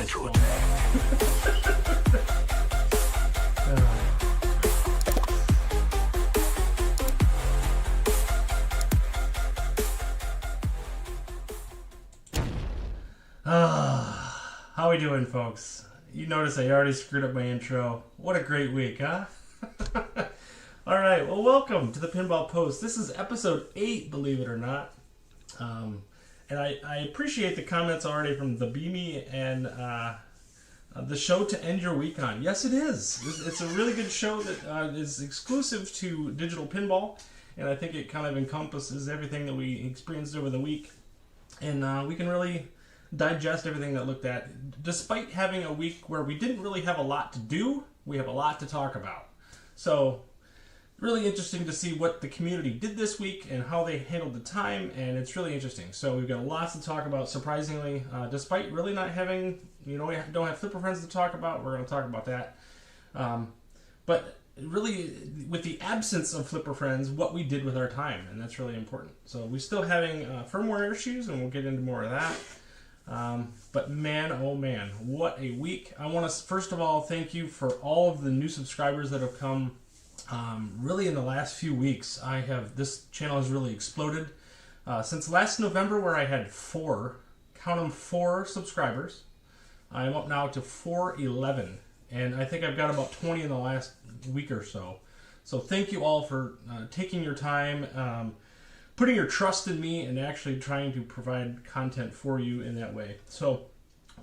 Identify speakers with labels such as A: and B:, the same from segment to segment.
A: intro.
B: How we doing, folks? You notice I already screwed up my intro. What a great week, huh? Alright, well, welcome to the Pinball Post. This is episode 8, believe it or not. And I appreciate the comments already from the Beamy and the show to end your week on. Yes, it is. It's a really good show that is exclusive to Digital Pinball, and I think it kind of encompasses everything that we experienced over the week. And we can really digest everything that looked at. Despite having a week where we didn't really have a lot to do, we have a lot to talk about. So, really interesting to see what the community did this week and how they handled the time, and it's really interesting. So we've got lots to talk about, surprisingly. Despite really not having, we don't have Flipper Friends to talk about, we're going to talk about that. But really, with the absence of Flipper Friends, what we did with our time, and that's really important. So we're still having firmware issues, and we'll get into more of that. But man, oh man, what a week. I want to first of all thank you for all of the new subscribers that have come really in the last few weeks. This channel has really exploded. Since last November, where I had 4 subscribers, I'm up now to 411, and I think I've got about 20 in the last week or so. So thank you all for taking your time, putting your trust in me, and actually trying to provide content for you in that way. So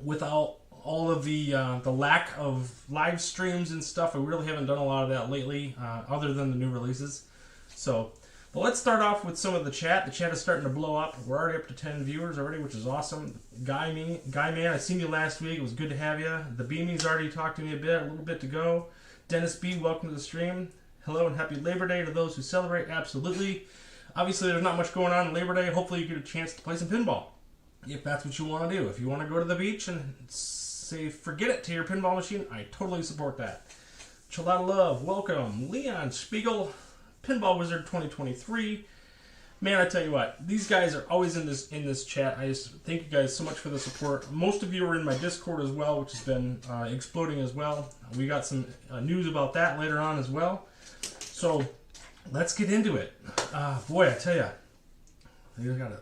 B: without all of the lack of live streams and stuff, I really haven't done a lot of that lately, other than the new releases. So, but let's start off with some of the chat. The chat is starting to blow up. We're already up to 10 viewers already, which is awesome. Guy Man, I seen you last week. It was good to have you. The Beamies already talked to me a little bit to go. Dennis B, welcome to the stream. Hello and happy Labor Day to those who celebrate. Absolutely. Obviously, there's not much going on Labor Day. Hopefully, you get a chance to play some pinball, if that's what you want to do. If you want to go to the beach and say forget it to your pinball machine, I totally support that. Chalada Love, welcome. Leon Spiegel, Pinball Wizard 2023. Man, I tell you what, these guys are always in this chat. I just thank you guys so much for the support. Most of you are in my Discord as well, which has been exploding as well. We got some news about that later on as well. So let's get into it. Boy, I tell you,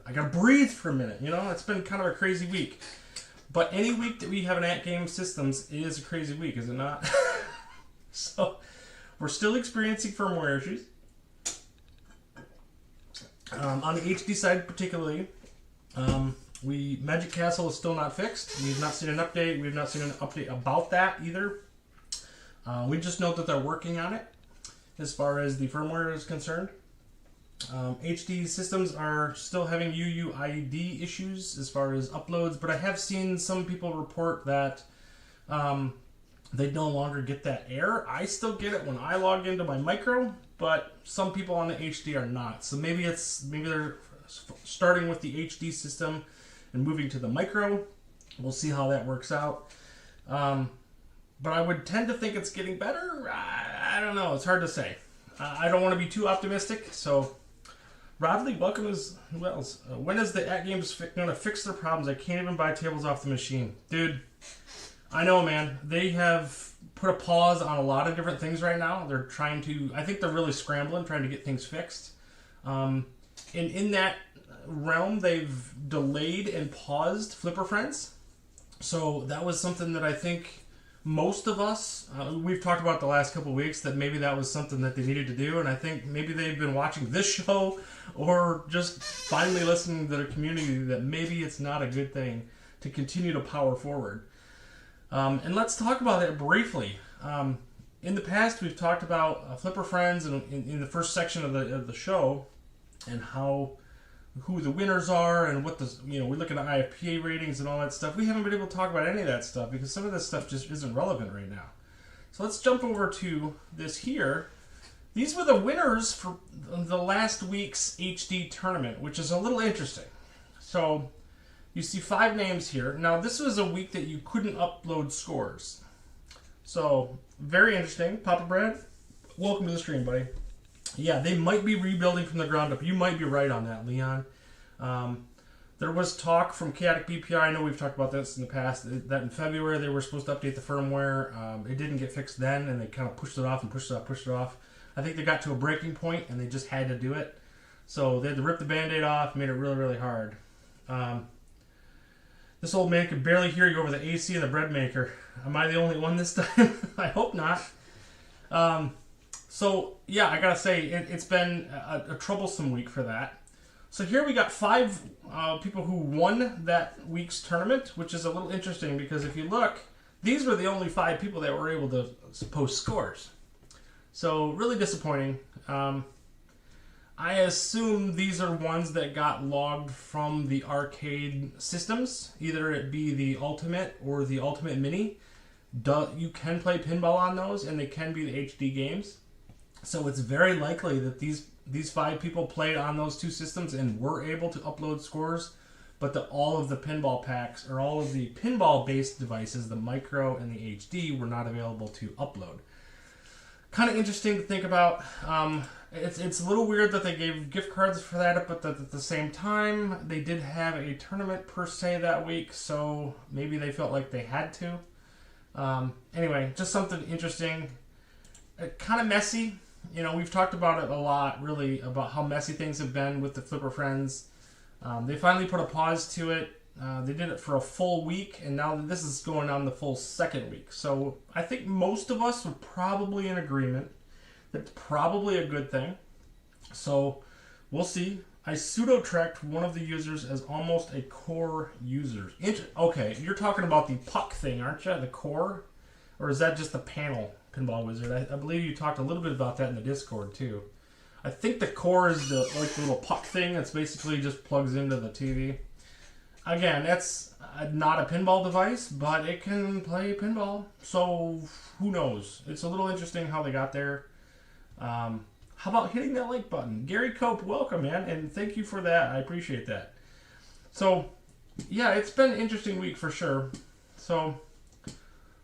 B: I gotta breathe for a minute. It's been kind of a crazy week. But any week that we have an at-game systems is a crazy week, is it not? So we're still experiencing firmware issues. On the HD side particularly, Magic Castle is still not fixed. We've not seen an update. We've not seen an update about that either. We just know that they're working on it as far as the firmware is concerned. HD systems are still having UUID issues as far as uploads, but I have seen some people report that they no longer get that error. I still get it when I log into my micro, but some people on the HD are not. So maybe they're starting with the HD system and moving to the micro. We'll see how that works out. But I would tend to think it's getting better. I don't know. It's hard to say. I don't want to be too optimistic. So, Rodley, welcome as well. When is the at games going to fix their problems? I can't even buy tables off the machine. Dude, I know, man. They have put a pause on a lot of different things right now. They're trying to, I think they're really scrambling, trying to get things fixed. And in that realm, they've delayed and paused Flipper Friends. So that was something that I think most of us, we've talked about the last couple of weeks, that maybe that was something that they needed to do, and I think maybe they've been watching this show or just finally listening to their community that maybe it's not a good thing to continue to power forward. And let's talk about that briefly. In the past, we've talked about Flipper Friends in the first section of the show, and who the winners are, and what we look at IFPA ratings and all that stuff. We haven't been able to talk about any of that stuff because some of this stuff just isn't relevant right now. So let's jump over to this here. These were the winners for the last week's HD tournament, which is a little interesting. So you see 5 names here. Now this was a week that you couldn't upload scores. So very interesting. Papa Brad, welcome to the stream, buddy. Yeah, they might be rebuilding from the ground up. You might be right on that, Leon. There was talk from Chaotic BPI, I know we've talked about this in the past, that in February they were supposed to update the firmware. It didn't get fixed then, and they kind of pushed it off and pushed it off, pushed it off. I think they got to a breaking point, and they just had to do it. So they had to rip the Band-Aid off, made it really, really hard. This old man could barely hear you over the AC in the bread maker. Am I the only one this time? I hope not. So, yeah, I gotta say, it's been a troublesome week for that. So here we got 5 people who won that week's tournament, which is a little interesting because if you look, these were the only 5 people that were able to post scores. So really disappointing. I assume these are ones that got logged from the arcade systems, either it be the Ultimate or the Ultimate Mini. You can play pinball on those, and they can be the HD games. So it's very likely that these 5 people played on those 2 systems and were able to upload scores, but all of the pinball packs, or all of the pinball-based devices, the Micro and the HD, were not available to upload. Kind of interesting to think about. It's a little weird that they gave gift cards for that, but at the same time, they did have a tournament per se that week, so maybe they felt like they had to. Anyway, just something interesting. Kind of messy. You know, we've talked about it a lot, really, about how messy things have been with the Flipper Friends. They finally put a pause to it. They did it for a full week, and now this is going on the full 2nd week. So I think most of us are probably in agreement. That's probably a good thing. So we'll see. I pseudo-tracked one of the users as almost a core user. Okay, you're talking about the puck thing, aren't you? The core? Or is that just the panel, Pinball Wizard? I believe you talked a little bit about that in the Discord, too. I think the core is the little puck thing that's basically just plugs into the TV. Again, that's not a pinball device, but it can play pinball. So, who knows? It's a little interesting how they got there. How about hitting that like button? Gary Cope, welcome, man, and thank you for that. I appreciate that. So, yeah, it's been an interesting week for sure. So,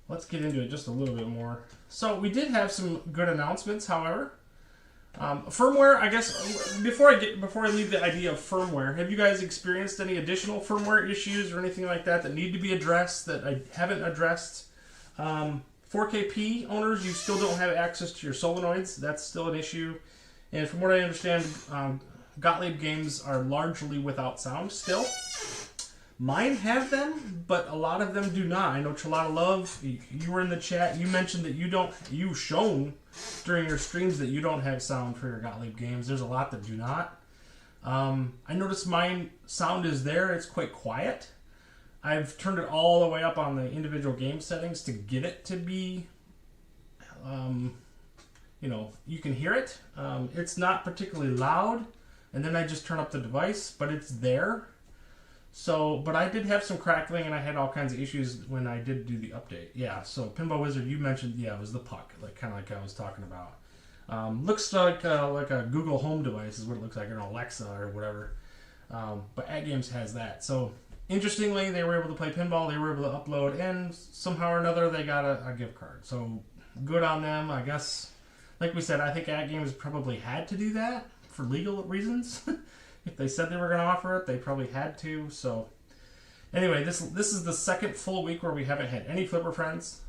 B: let's get into it just a little bit more. So, we did have some good announcements, however. Firmware, I guess, before I leave the idea of firmware, have you guys experienced any additional firmware issues or anything like that need to be addressed that I haven't addressed? 4KP owners, you still don't have access to your solenoids. That's still an issue. And from what I understand, Gottlieb games are largely without sound still. Mine have them, but a lot of them do not. I know Chalada Love, you were in the chat. You mentioned that you've shown during your streams that you don't have sound for your Gottlieb games. There's a lot that do not. I noticed mine sound is there. It's quite quiet. I've turned it all the way up on the individual game settings to get it to be, you can hear it. It's not particularly loud, and then I just turn up the device, but it's there. So, but I did have some crackling, and I had all kinds of issues when I did do the update. Yeah, so Pinball Wizard, you mentioned, yeah, it was the puck, kind of like I was talking about. Looks like a Google Home device is what it looks like, or an Alexa or whatever. But AtGames has that. So, interestingly, they were able to play pinball, they were able to upload, and somehow or another they got a gift card. So, good on them, I guess. Like we said, I think AtGames probably had to do that for legal reasons. If they said they were going to offer it, they probably had to. So, anyway, this is the 2nd full week where we haven't had any Flipper Friends.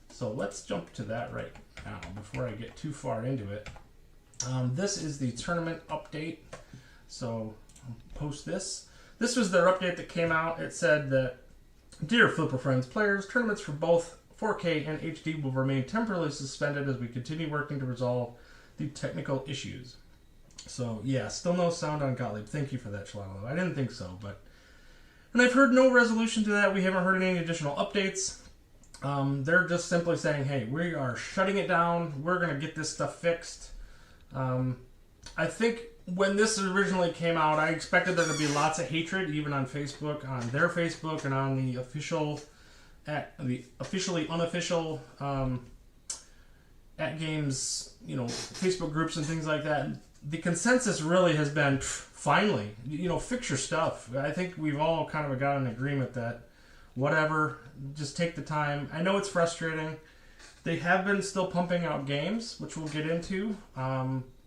B: So let's jump to that right now before I get too far into it. This is the tournament update. So, I'll post this. This was their update that came out. It said that, dear Flipper Friends players, tournaments for both 4K and HD will remain temporarily suspended as we continue working to resolve the technical issues. So, yeah, still no sound on Gottlieb. Thank you for that, Shalala. I didn't think so, and I've heard no resolution to that. We haven't heard any additional updates. They're just simply saying, hey, we are shutting it down. We're going to get this stuff fixed. I think when this originally came out, I expected there to be lots of hatred, even on Facebook, on their Facebook, and on the officially unofficial AtGames, Facebook groups and things like that. The consensus really has been, finally, fix your stuff. I think we've all kind of got an agreement that whatever, just take the time. I know it's frustrating. They have been still pumping out games, which we'll get into.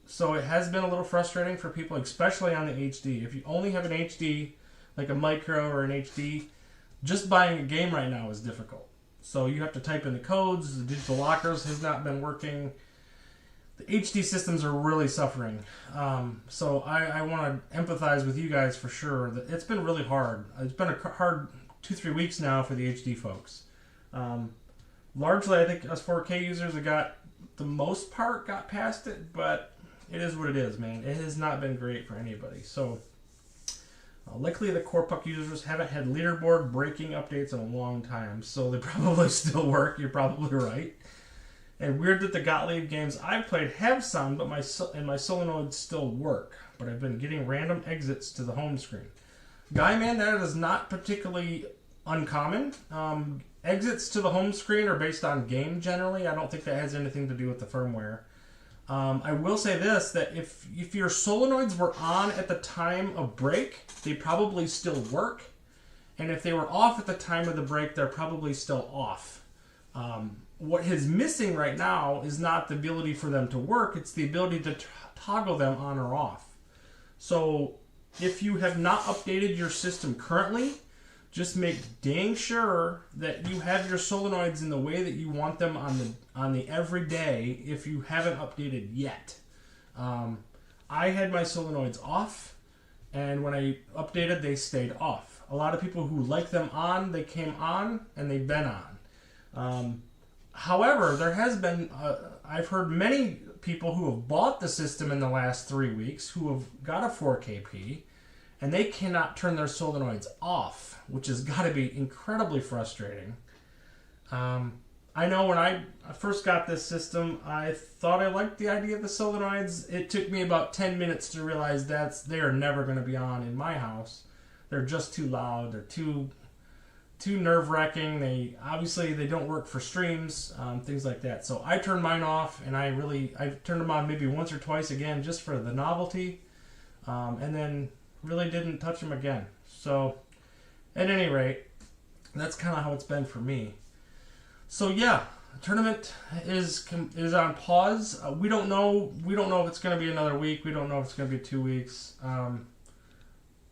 B: So it has been a little frustrating for people, especially on the HD. If you only have an HD, like a micro or an HD, just buying a game right now is difficult. So you have to type in the codes. The digital lockers has not been working. The HD systems are really suffering. So I want to empathize with you guys for sure. That it's been really hard. It's been a hard 2-3 weeks now for the HD folks. Largely, I think us 4K users have got, the most part, got past it, but it is what it is, man. It has not been great for anybody. So likely the Core Puck users haven't had leaderboard breaking updates in a long time, so they probably still work. You're probably right. And weird that the Gottlieb games I've played have some, but my solenoids still work. But I've been getting random exits to the home screen. Guy, man, that is not particularly uncommon. Exits to the home screen are based on game generally. I don't think that has anything to do with the firmware. I will say this, that if your solenoids were on at the time of break, they probably still work. And if they were off at the time of the break, they're probably still off. What is missing right now is not the ability for them to work, it's the ability to toggle them on or off. So if you have not updated your system currently, just make dang sure that you have your solenoids in the way that you want them on the everyday if you haven't updated yet. I had my solenoids off, and when I updated, they stayed off. A lot of people who like them on, they came on, and they've been on. However, there has been, I've heard many people who have bought the system in the last 3 weeks who have got a 4KP, and they cannot turn their solenoids off, which has got to be incredibly frustrating. I know when I first got this system, I thought I liked the idea of the solenoids. It took me about 10 minutes to realize they are never going to be on in my house. They're just too loud. They're too nerve-wracking. They don't work for streams, things like that. So I turned mine off, and I've turned them on maybe once or twice again just for the novelty, and then really didn't touch them again. So at any rate, that's kind of how it's been for me. So yeah, the tournament is on pause. We don't know if it's going to be another week. We don't know if it's going to be 2 weeks.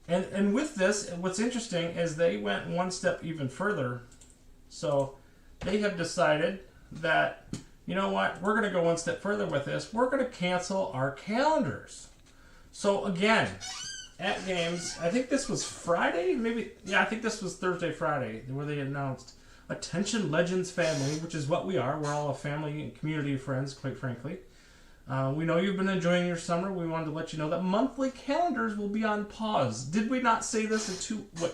B: And with this, what's interesting is they went one step even further. So they have decided that, you know what, we're going to go one step further with this. We're going to cancel our calendars. So again, at games, I think this was Friday, I think this was Thursday, Friday, where they announced, attention Legends family, which is what we are. We're all a family and community of friends, quite frankly. We know you've been enjoying your summer. We wanted to let you know that monthly calendars will be on pause. Did we not say this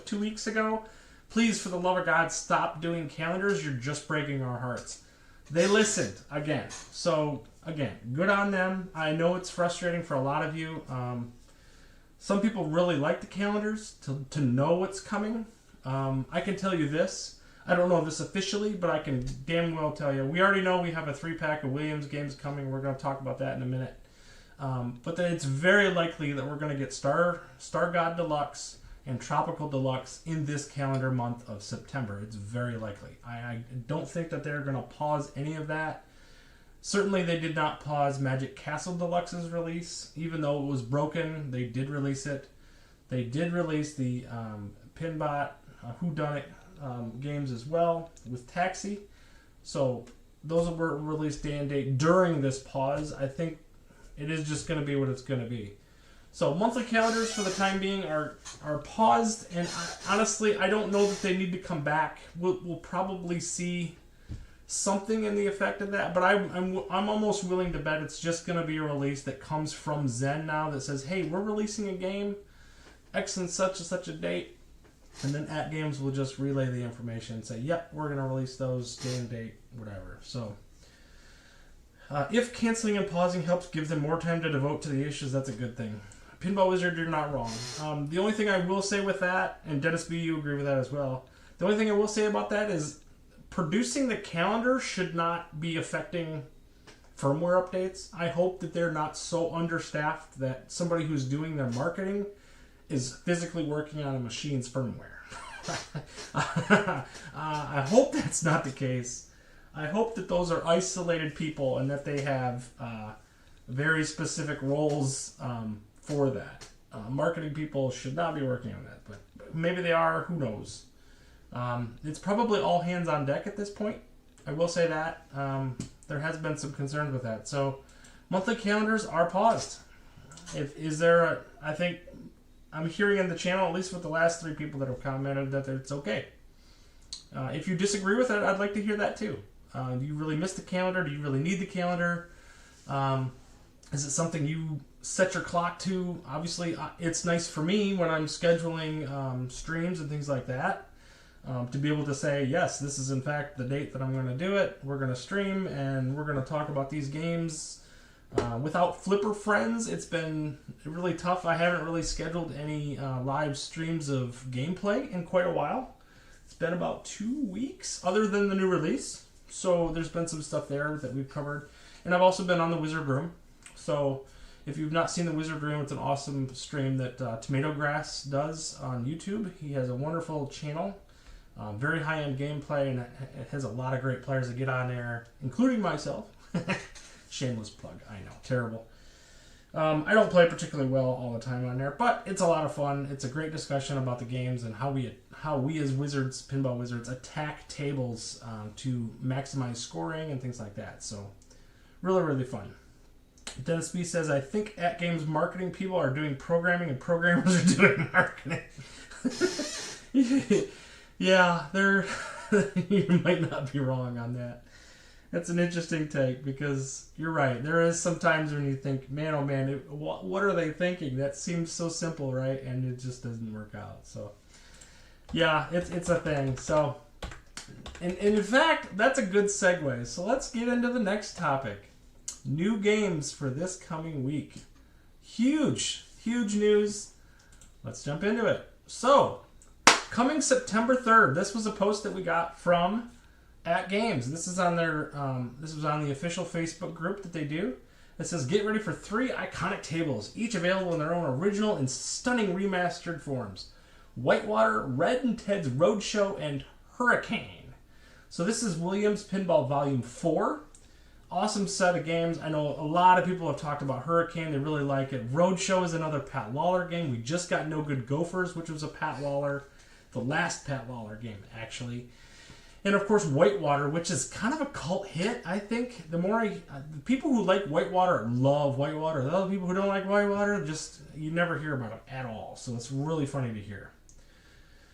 B: 2 weeks ago? Please, for the love of God, stop doing calendars. You're just breaking our hearts. They listened again. So, again, good on them. I know it's frustrating for a lot of you. Some people really like the calendars to know what's coming. I can tell you this. I don't know this officially, but I can damn well tell you. We already know we have a 3-pack of Williams games coming. We're going to talk about that in a minute. But then it's very likely that we're going to get Star God Deluxe and Tropical Deluxe in this calendar month of September. It's very likely. I don't think that they're going to pause any of that. Certainly they did not pause Magic Castle Deluxe's release. Even though it was broken, they did release it. They did release the Pinbot Whodunit games as well with Taxi. So those were released day and date during this pause. I think it is just going to be what it's going to be. So monthly calendars for the time being are paused, and honestly, I don't know that they need to come back. We'll probably see something in the effect of that, but I'm almost willing to bet it's just going to be a release that comes from Zen now that says, hey, we're releasing a game X and such a date, and then at games will just relay the information and say, yep, we're going to release those day and date, whatever. So if canceling and pausing helps give them more time to devote to the issues, that's a good thing. Pinball Wizard, you're not wrong. The only thing I will say with that, and Dennis B, you agree with that as well, the only thing I will say about that is producing the calendar should not be affecting firmware updates. I hope that they're not so understaffed that somebody who's doing their marketing is physically working on a machine's firmware. I hope that's not the case. I hope that those are isolated people and that they have very specific roles for that. Marketing people should not be working on that, but maybe they are. Who knows? It's probably all hands on deck at this point. I will say that. There has been some concerns with that. So monthly calendars are paused. I think I'm hearing in the channel, at least with the last 3 people that have commented, that it's okay. If you disagree with it, I'd like to hear that too. Do you really miss the calendar? Do you really need the calendar? Is it something you set your clock to? Obviously, it's nice for me when I'm scheduling streams and things like that. To be able to say, yes, this is in fact the date that I'm going to do it. We're going to stream and we're going to talk about these games. Without Flipper friends, it's been really tough. I haven't really scheduled any live streams of gameplay in quite a while. It's been about 2 weeks, other than the new release. So there's been some stuff there that we've covered. And I've also been on the Wizard Room. So if you've not seen the Wizard Room, it's an awesome stream that Tomato Grass does on YouTube. He has a wonderful channel. Very high-end gameplay, and it has a lot of great players that get on there, including myself. Shameless plug, I know, terrible. I don't play particularly well all the time on there, but it's a lot of fun. It's a great discussion about the games and how we as wizards, pinball wizards, attack tables to maximize scoring and things like that. So really, really fun. Dennis B says, I think At Games marketing people are doing programming and programmers are doing marketing. Yeah, you might not be wrong on that. That's an interesting take because you're right. There is some times when you think, man, oh man, what are they thinking? That seems so simple, right? And it just doesn't work out. So, yeah, it's a thing. So, and in fact, that's a good segue. So let's get into the next topic. New games for this coming week. Huge news. Let's jump into it. So, coming September 3rd, this was a post that we got from At Games. This is on their this was on the official Facebook group that they do. It says, get ready for 3 iconic tables, each available in their own original and stunning remastered forms. Whitewater, Red and Ted's Roadshow, and Hurricane. So this is Williams Pinball Volume 4. Awesome set of games. I know a lot of people have talked about Hurricane. They really like it. Roadshow is another Pat Lawler game. We just got No Good Gophers, which was a Pat Lawler. The last Pat Lawler game, actually. And, of course, Whitewater, which is kind of a cult hit, I think. The people who like Whitewater love Whitewater. The other people who don't like Whitewater, you never hear about them at all. So it's really funny to hear.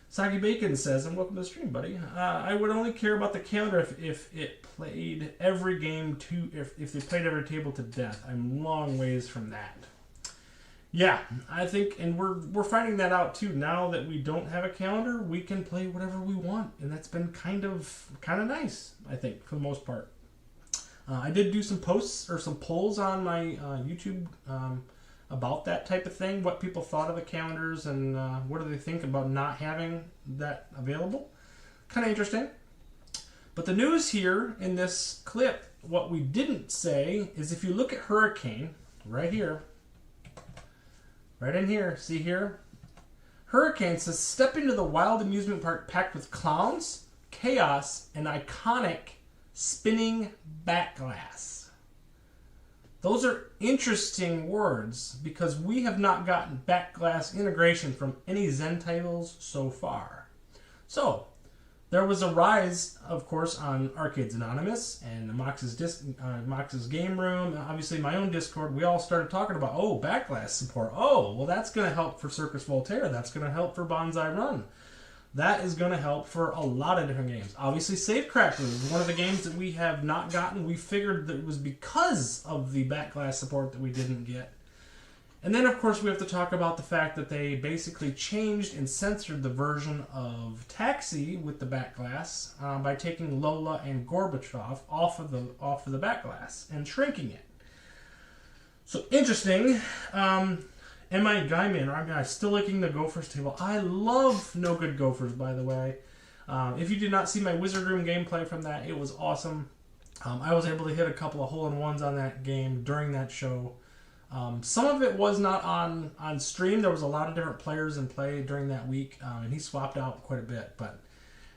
B: Soggy Bacon says, and welcome to the stream, buddy. I would only care about the calendar if it played every game if they played every table to death. I'm long ways from that. Yeah, I think, and we're finding that out too. Now that we don't have a calendar, we can play whatever we want, and that's been kind of nice, I think, for the most part. I did do some posts or some polls on my YouTube about that type of thing, what people thought of the calendars and what do they think about not having that available. Kind of interesting. But the news here in this clip, what we didn't say is if you look at Hurricane, right here, right in here, see here? Hurricane says, step into the wild amusement park packed with clowns, chaos, and iconic spinning back glass. Those are interesting words because we have not gotten back glass integration from any Zen titles so far. So, there was a rise, of course, on Arcades Anonymous and Mox's Game Room, obviously my own Discord. We all started talking about, backglass support. Well, that's going to help for Circus Voltaire. That's going to help for Bonsai Run. That is going to help for a lot of different games. Obviously, Safecracker is one of the games that we have not gotten. We figured that it was because of the backglass support that we didn't get. And then, of course, we have to talk about the fact that they basically changed and censored the version of Taxi with the backglass by taking Lola and Gorbachev off of the backglass and shrinking it. So, interesting. Am I Guyman? Or am I still liking the Gophers table? I love No Good Gophers, by the way. If you did not see my Wizard Room gameplay from that, it was awesome. I was able to hit a couple of hole-in-ones on that game during that show. Some of it was not on stream. There was a lot of different players in play during that week, and he swapped out quite a bit. But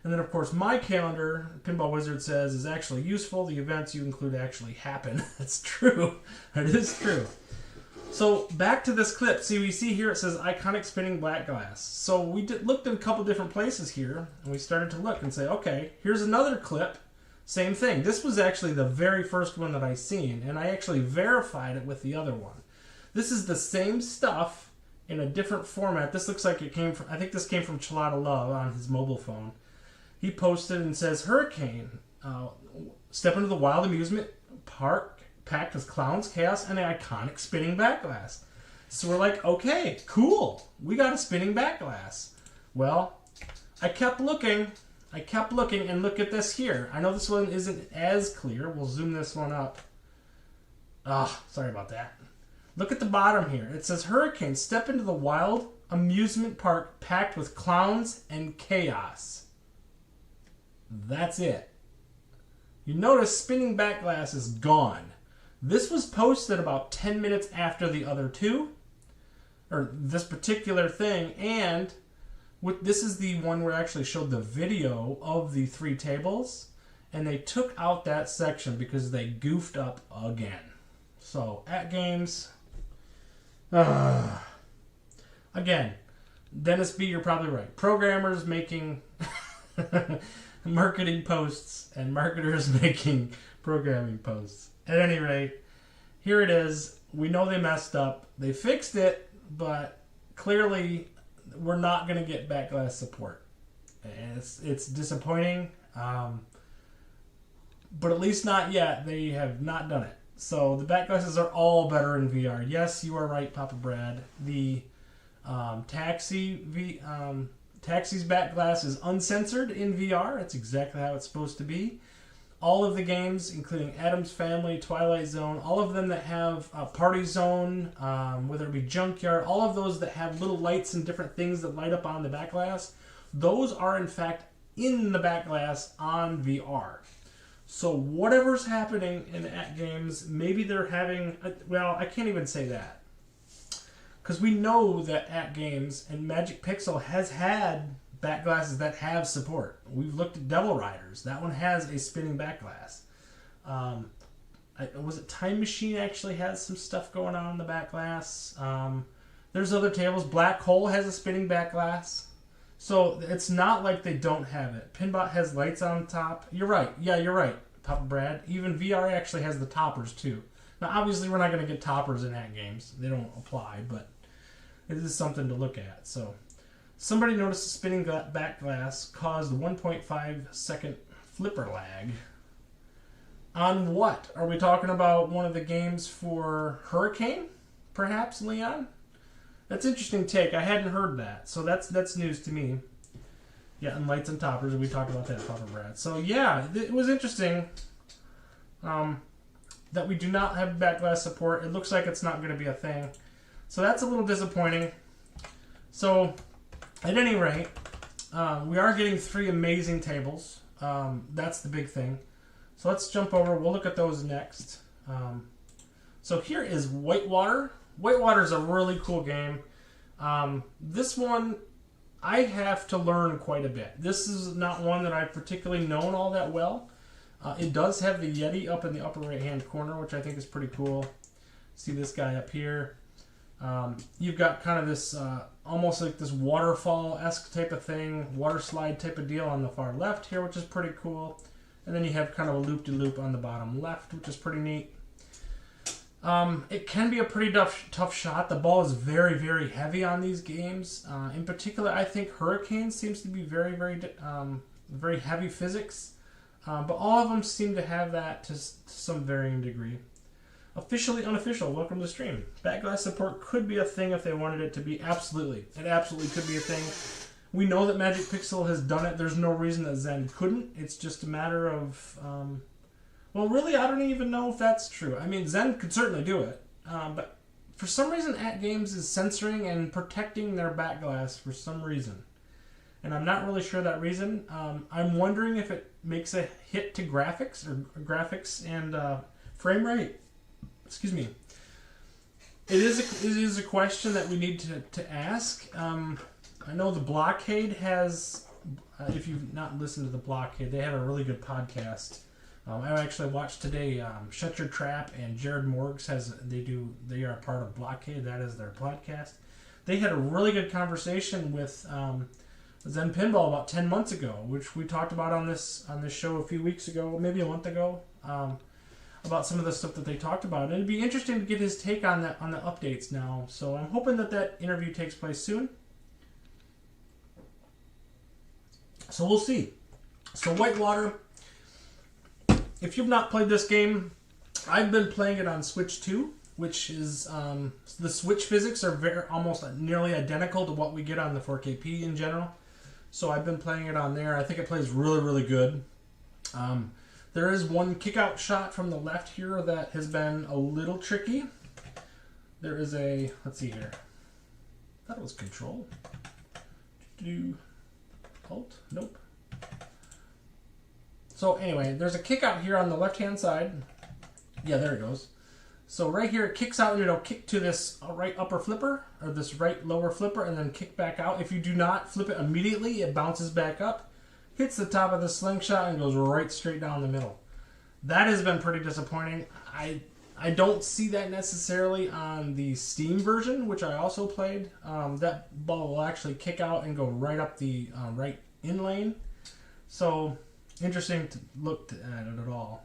B: And then, of course, my calendar, Pinball Wizard says, is actually useful. The events you include actually happen. It's true. It is true. So, back to this clip. See, we see here it says iconic spinning black glass. So, we looked at a couple different places here, and we started to look and say, okay, here's another clip. Same thing. This was actually the very first one that I seen, and I actually verified it with the other one. This is the same stuff in a different format. This looks like it came from, I think this came from Chelada Love on his mobile phone. He posted and says, Hurricane, step into the wild amusement park packed with clowns, chaos, and an iconic spinning back glass. So we're like, okay, cool. We got a spinning back glass. Well, I kept looking, and look at this here. I know this one isn't as clear. We'll zoom this one up. Sorry about that. Look at the bottom here. It says, Hurricane, step into the wild amusement park packed with clowns and chaos. That's it. You notice spinning back glass is gone. This was posted about 10 minutes after the other two, or this particular thing, and this is the one where I actually showed the video of the three tables, and they took out that section because they goofed up again. So, at games, again, Dennis B., you're probably right. Programmers making marketing posts and marketers making programming posts. At any rate, here it is. We know they messed up. They fixed it, but clearly we're not going to get back glass support. It's disappointing, but at least not yet. They have not done it. So the back glasses are all better in VR. Yes, you are right, Papa Brad. The Taxi's back glass is uncensored in VR. It's exactly how it's supposed to be. All of the games, including Addams Family, Twilight Zone, all of them that have Party Zone, whether it be Junkyard, all of those that have little lights and different things that light up on the back glass, those are in fact in the back glass on VR. So whatever's happening in at games, maybe they're having, well, I can't even say that. Because we know that at games and Magic Pixel has had back glasses that have support. We've looked at Devil Riders. That one has a spinning back glass. Was it Time Machine actually has some stuff going on in the back glass? There's other tables. Black Hole has a spinning back glass. So it's not like they don't have it. Pinbot has lights on top. You're right. Yeah, you're right, Papa Brad. Even VR actually has the toppers too. Now, obviously, we're not going to get toppers in at games. They don't apply, but it is something to look at. So, somebody noticed the spinning back glass caused 1.5 second flipper lag. On what? Are we talking about one of the games for Hurricane, perhaps, Leon? That's an interesting take. I hadn't heard that, so that's news to me. Yeah, and lights and toppers. We talked about that, Papa Brad. So yeah, it was interesting that we do not have back glass support. It looks like it's not going to be a thing. So that's a little disappointing. So, at any rate, we are getting 3 amazing tables. That's the big thing. So let's jump over. We'll look at those next. So here is Whitewater. Whitewater is a really cool game. This one, I have to learn quite a bit. This is not one that I've particularly known all that well. It does have the Yeti up in the upper right-hand corner, which I think is pretty cool. See this guy up here. You've got kind of this, almost like this waterfall-esque type of thing, water slide type of deal on the far left here, which is pretty cool. And then you have kind of a loop-de-loop on the bottom left, which is pretty neat. It can be a pretty tough shot. The ball is very, very heavy on these games. In particular, I think Hurricane seems to be very, very heavy physics. But all of them seem to have that to some varying degree. Officially unofficial, welcome to the stream. Back glass support could be a thing if they wanted it to be. Absolutely. It absolutely could be a thing. We know that Magic Pixel has done it. There's no reason that Zen couldn't. It's just a matter of... well, really, I don't even know if that's true. I mean, Zen could certainly do it. But for some reason, At Games is censoring and protecting their back glass for some reason. And I'm not really sure that reason. I'm wondering if it makes a hit to graphics and frame rate. Excuse me. It is a question that we need to ask. I know the Blockade has if you've not listened to the Blockade, they have a really good podcast. I actually watched today. Shut Your Trap and Jared Morgs they are a part of Blockade. That is their podcast. They had a really good conversation with Zen Pinball about 10 months ago, which we talked about on this show a few weeks ago, maybe a month ago, about some of the stuff that they talked about. And it'd be interesting to get his take on the updates now. So I'm hoping that interview takes place soon. So we'll see. So Whitewater, if you've not played this game, I've been playing it on Switch 2, which is the Switch physics are almost nearly identical to what we get on the 4KP in general. So I've been playing it on there. I think it plays really, really good. There is one kick-out shot from the left here that has been a little tricky. There is a, let's see here. I thought it was Control. Alt? Nope. So anyway, there's a kick-out here on the left-hand side. Yeah, there it goes. So right here, it kicks out and it'll kick to this right upper flipper, or this right lower flipper, and then kick back out. If you do not flip it immediately, it bounces back up, hits the top of the slingshot, and goes right straight down the middle. That has been pretty disappointing. I don't see that necessarily on the Steam version, which I also played. That ball will actually kick out and go right up the right in lane. So, interesting to look at it at all.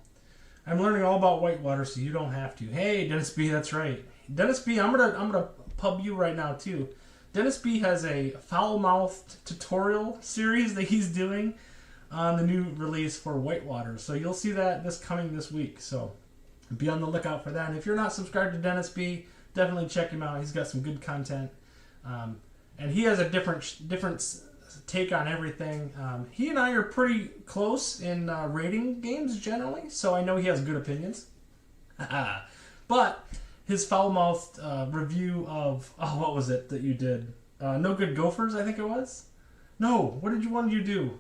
B: I'm learning all about Whitewater, so you don't have to. Hey, Dennis B, that's right. Dennis B, I'm gonna pub you right now too. Dennis B has a foul-mouthed tutorial series that he's doing on the new release for Whitewater. So you'll see that this week. So be on the lookout for that. And if you're not subscribed to Dennis B, definitely check him out. He's got some good content, and he has a different take on everything. He and I are pretty close in rating games generally, so I know he has good opinions. But his foul-mouthed review of, what was it that you did? No Good Gophers, I think it was? No, what did you do?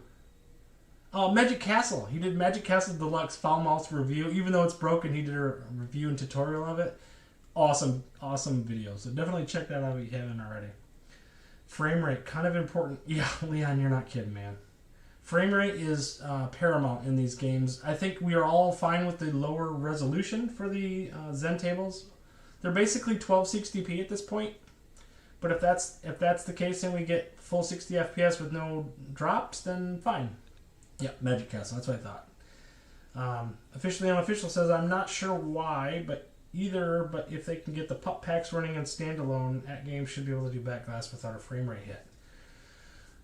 B: Magic Castle. He did Magic Castle Deluxe foul-mouthed review. Even though it's broken, he did a review and tutorial of it. Awesome video. So definitely check that out if you haven't already. Frame rate, kind of important. Yeah, Leon, you're not kidding, man. Frame rate is paramount in these games. I think we are all fine with the lower resolution for the Zen tables. They're basically 1260p at this point. But if that's the case and we get full 60 FPS with no drops, then fine. Yeah, Magic Castle, that's what I thought. Officially Unofficial says, I'm not sure why, but if they can get the pup packs running in standalone, at games should be able to do backglass without a frame rate hit.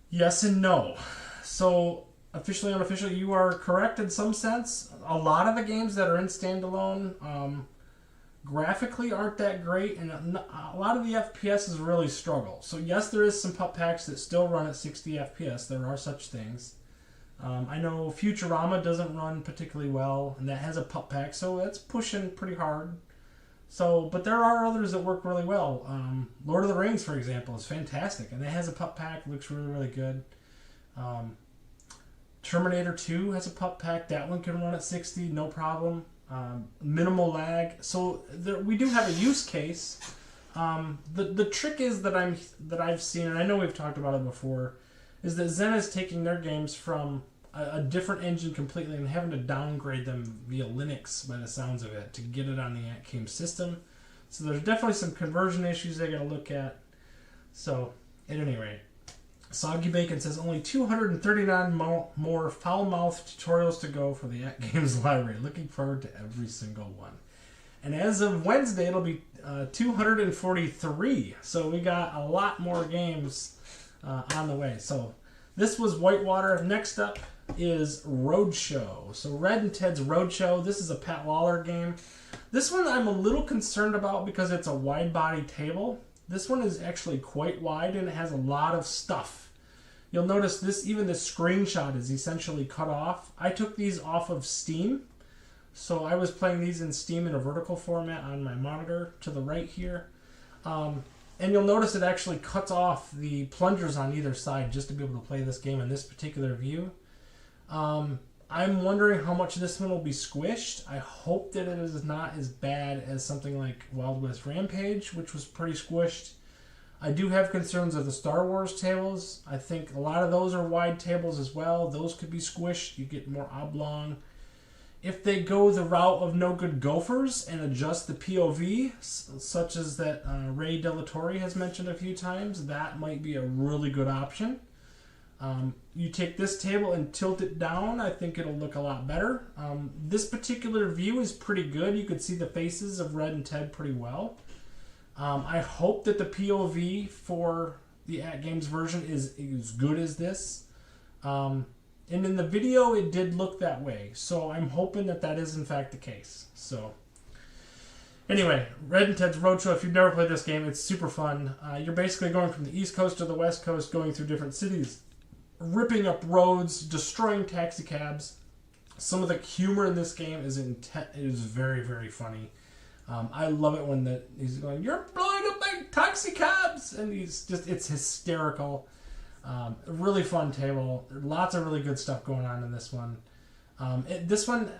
B: Yes and no. So, Officially Unofficial, you are correct in some sense. A lot of the games that are in standalone graphically aren't that great, and a lot of the FPSs really struggle. So yes, there is some pup packs that still run at 60 FPS. There are such things. I know Futurama doesn't run particularly well, and that has a pup pack, so that's pushing pretty hard. So, but there are others that work really well. Lord of the Rings, for example, is fantastic, and it has a pup pack. Looks really, really good. Terminator 2 has a pup pack. That one can run at 60, no problem. Minimal lag. So we do have a use case. The trick is that I've seen, and I know we've talked about it before, is that Zen is taking their games from a different engine completely and having to downgrade them via Linux by the sounds of it to get it on the Atcame system. So there's definitely some conversion issues they got to look at. So at any rate, Soggy Bacon says only 239 more foul-mouthed tutorials to go for the Atgames library. Looking forward to every single one. And as of Wednesday, it'll be 243. So we got a lot more games on the way. So this was Whitewater. Next up is Roadshow. So Red and Ted's Roadshow. This is a Pat Lawler game. This one I'm a little concerned about because it's a wide body table. This one is actually quite wide and it has a lot of stuff. You'll notice even the screenshot is essentially cut off. I took these off of Steam. So I was playing these in Steam in a vertical format on my monitor to the right here. And you'll notice it actually cuts off the plungers on either side just to be able to play this game in this particular view. I'm wondering how much this one will be squished. I hope that it is not as bad as something like Wild West Rampage, which was pretty squished. I do have concerns of the Star Wars tables. I think a lot of those are wide tables as well. Those could be squished. You get more oblong. If they go the route of No Good Gophers and adjust the POV, such as that Ray Delatorre has mentioned a few times, that might be a really good option. You take this table and tilt it down, I think it'll look a lot better. This particular view is pretty good. You can see the faces of Red and Ted pretty well. I hope that the POV for the At Games version is as good as this. And in the video, it did look that way. So I'm hoping that that is in fact the case. So anyway, Red and Ted's Roadshow, if you've never played this game, it's super fun. You're basically going from the East Coast to the West Coast, going through different cities, ripping up roads, destroying taxi cabs. Some of the humor in this game is very, very funny. I love it when he's going, "You're blowing up my taxi cabs!" And it's hysterical. Really fun table. Lots of really good stuff going on in this one. This one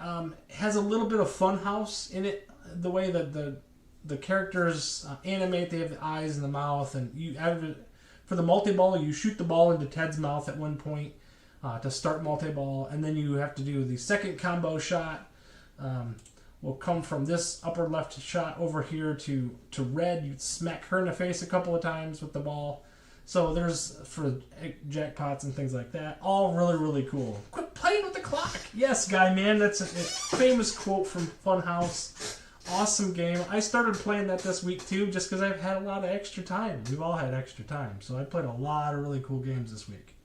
B: has a little bit of Funhouse in it. The way that the characters animate, they have the eyes and the mouth, and for the multi-ball, you shoot the ball into Ted's mouth at one point to start multi-ball, and then you have to do the second combo shot. Will come from this upper left shot over here to Red. You smack her in the face a couple of times with the ball. So there's for jackpots and things like that. All really, really cool. Quit playing with the clock. Yes, Guy Man. That's a famous quote from Funhouse. Awesome game. I started playing that this week too, just because I've had a lot of extra time. We've all had extra time, so I played a lot of really cool games this week.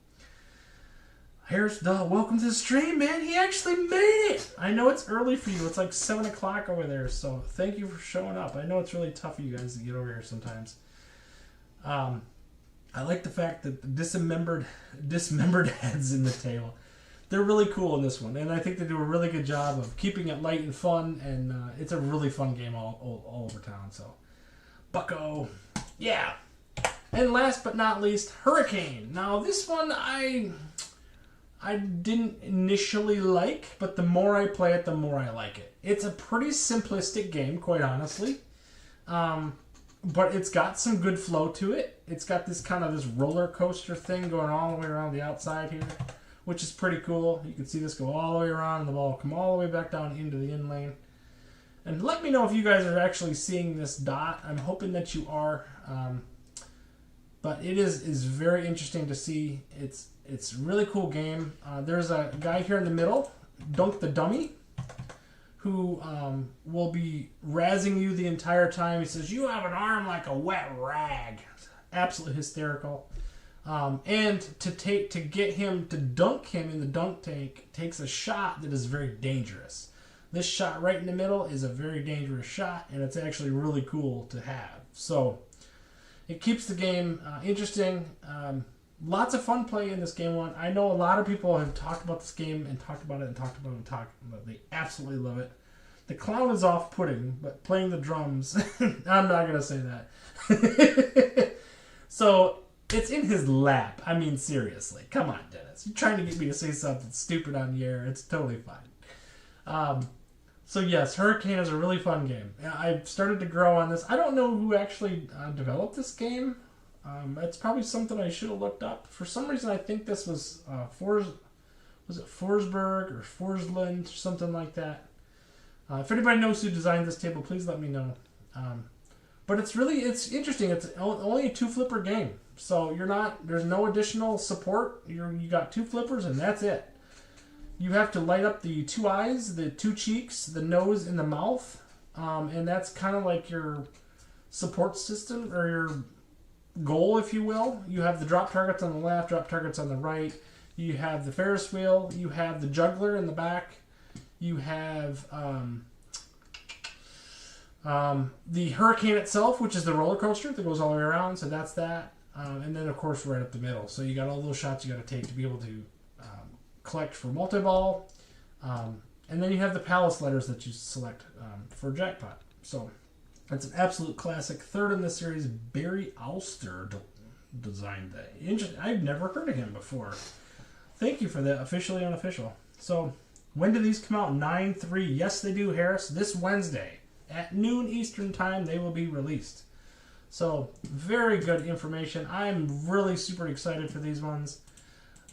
B: Here's welcome to the stream, man. He actually made it. I know it's early for you. It's like 7 o'clock over there, so thank you for showing up. I know it's really tough for you guys to get over here sometimes. I like the fact that the dismembered heads in the table. They're really cool in this one, and I think they do a really good job of keeping it light and fun, and it's a really fun game all over town. So, Bucko, yeah. And last but not least, Hurricane. Now this one I didn't initially like, but the more I play it, the more I like it. It's a pretty simplistic game, quite honestly. But it's got some good flow to it. It's got this roller coaster thing going all the way around the outside here, which is pretty cool. You can see this go all the way around and the ball come all the way back down into the in lane. And let me know if you guys are actually seeing this dot. I'm hoping that you are. But it is very interesting to see. It's a really cool game. There's a guy here in the middle, Dunk the Dummy, who will be razzing you the entire time. He says, "You have an arm like a wet rag." Absolutely hysterical. And to get him to dunk him in the dunk tank takes a shot that is very dangerous. This shot right in the middle is a very dangerous shot, and it's actually really cool to have. So it keeps the game interesting. Lots of fun play in this game one. I know a lot of people have talked about this game and talked about it. They absolutely love it. The clown is off-putting, but playing the drums, I'm not going to say that. So it's in his lap. I mean, seriously. Come on, Dennis. You're trying to get me to say something stupid on the air. It's totally fine. So yes, Hurricane is a really fun game. I've started to grow on this. I don't know who actually developed this game. It's probably something I should have looked up. For some reason, I think this was Forsberg or Forsland or something like that. If anybody knows who designed this table, please let me know. But it's interesting. It's only a 2-flipper game, so there's no additional support. You got 2 flippers and that's it. You have to light up the 2 eyes, the 2 cheeks, the nose, and the mouth, and that's kind of like your support system or your goal, if you will. You have the drop targets on the left, drop targets on the right. You have the Ferris wheel. You have the juggler in the back. You have the Hurricane itself, which is the roller coaster that goes all the way around. So that's that. And then, of course, right up the middle. So you got all those shots you got to take to be able to collect for multi-ball. And then you have the palace letters that you select for jackpot. So it's an absolute classic. Third in the series, Barry Alster designed that. Interesting. I've never heard of him before. Thank you for that. Officially unofficial. So when do these come out? 9/3. Yes, they do, Harris. This Wednesday at noon Eastern time, they will be released. So very good information. I'm really super excited for these ones.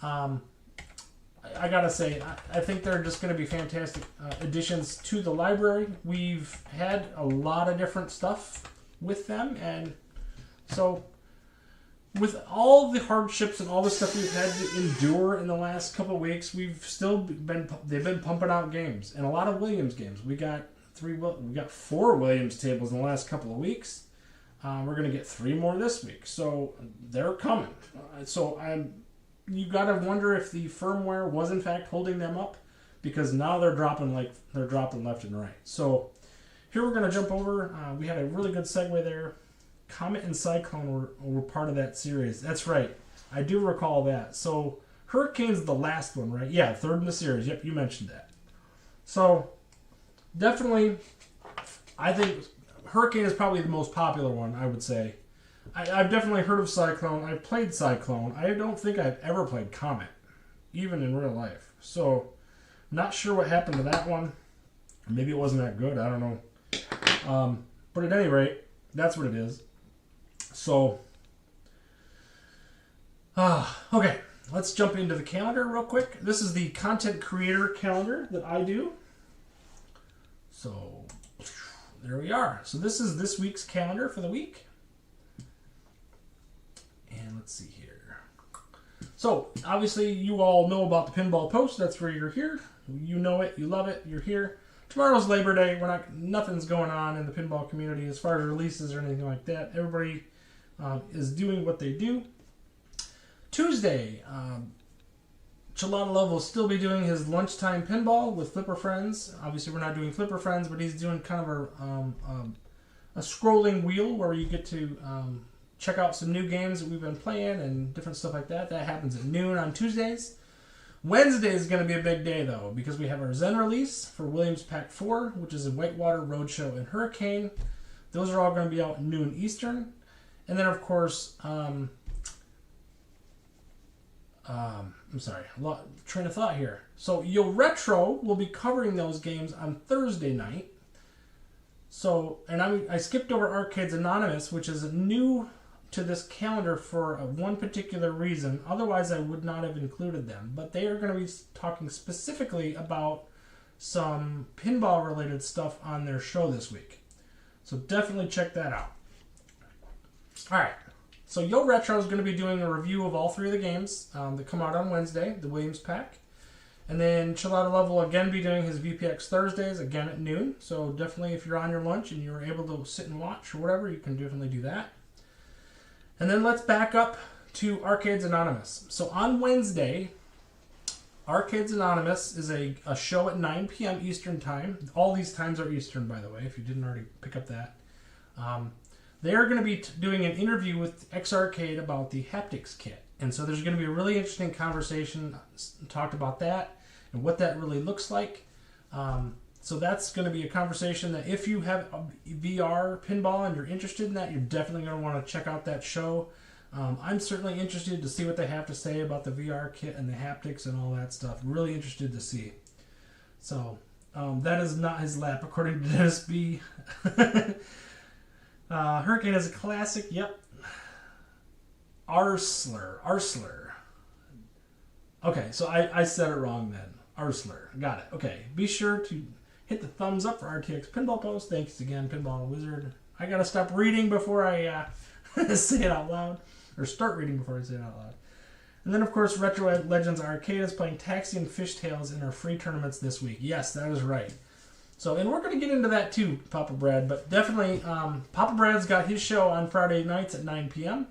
B: I gotta say, I think they're just going to be fantastic additions to the library. We've had a lot of different stuff with them, and so with all the hardships and all the stuff we've had to endure in the last couple of weeks, they've been pumping out games, and a lot of Williams games. We got 4 Williams tables in the last couple of weeks. We're going to get 3 more this week, so they're coming. You got to wonder if the firmware was in fact holding them up, because now they're dropping left and right. So here we're going to jump over. We had a really good segue there. Comet and Cyclone were part of that series. That's right. I do recall that. So Hurricane's the last one, right? Yeah, 3rd in the series. Yep, you mentioned that. So definitely, I think Hurricane is probably the most popular one, I would say. I've definitely heard of Cyclone. I've played Cyclone. I don't think I've ever played Comet, even in real life. So, not sure what happened to that one. Maybe it wasn't that good. I don't know. But at any rate, that's what it is. So, okay. Let's jump into the calendar real quick. This is the content creator calendar that I do. So, there we are. So, this is this week's calendar for the week. And let's see here. So, obviously, you all know about the Pinball Post. That's where you're here. You know it. You love it. You're here. Tomorrow's Labor Day. Nothing's going on in the pinball community as far as releases or anything like that. Everybody is doing what they do. Tuesday, Chilada Love will still be doing his lunchtime pinball with Flipper Friends. Obviously, we're not doing Flipper Friends, but he's doing kind of a scrolling wheel where you get to check out some new games that we've been playing and different stuff like that. That happens at noon on Tuesdays. Wednesday is going to be a big day, though, because we have our Zen release for Williams Pack 4, which is a Whitewater, Roadshow, and Hurricane. Those are all going to be out at noon Eastern. And then, of course, I'm sorry, train of thought here. So, Yo Retro will be covering those games on Thursday night. So, and I skipped over Arcades Anonymous, which is new to this calendar for one particular reason. Otherwise, I would not have included them. But they are going to be talking specifically about some pinball-related stuff on their show this week. So definitely check that out. All right. So Yo Retro is going to be doing a review of all 3 of the games that come out on Wednesday, the Williams Pack. And then Chilada Love will again be doing his VPX Thursdays, again at noon. So definitely if you're on your lunch and you're able to sit and watch or whatever, you can definitely do that. And then let's back up to Arcades Anonymous. So on Wednesday, Arcades Anonymous is a show at 9 p.m. Eastern Time. All these times are Eastern, by the way, if you didn't already pick up that. They are going to be doing an interview with X Arcade about the haptics kit. And so there's going to be a really interesting conversation talked about that and what that really looks like. So that's going to be a conversation that if you have a VR pinball and you're interested in that, you're definitely going to want to check out that show. I'm certainly interested to see what they have to say about the VR kit and the haptics and all that stuff. Really interested to see. So that is not his lap, according to Dennis B. Hurricane is a classic. Yep. Arsler. Okay, so I said it wrong then. Arsler. Got it. Okay. Be sure to hit the thumbs up for RTX Pinball Post. Thanks again, Pinball Wizard. I gotta stop reading before I say it out loud. Or start reading before I say it out loud. And then, of course, Retro Legends Arcade is playing Taxi and Fishtails in our free tournaments this week. Yes, that is right. So, and we're going to get into that too, Papa Brad. But definitely, Papa Brad's got his show on Friday nights at 9 p.m.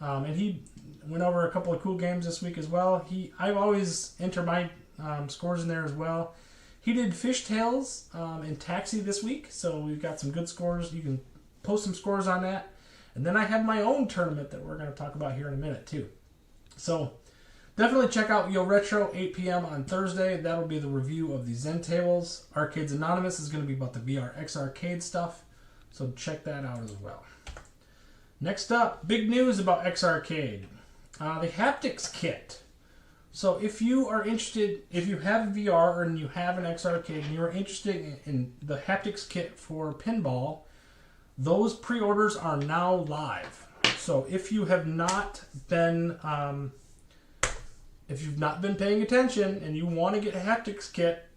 B: And he went over a couple of cool games this week as well. I've always enter my scores in there as well. He did Fishtails and Taxi this week, so we've got some good scores. You can post some scores on that. And then I have my own tournament that we're going to talk about here in a minute too. So definitely check out Yo Retro, 8 p.m. on Thursday. That'll be the review of the Zen tables. Arcades Anonymous is going to be about the VR X Arcade stuff, so check that out as well. Next up, big news about X Arcade. The haptics kit. So if you are interested, if you have VR and you have an X Arcade and you're interested in the haptics kit for pinball, those pre-orders are now live. So if you have not been paying attention and you want to get a haptics kit,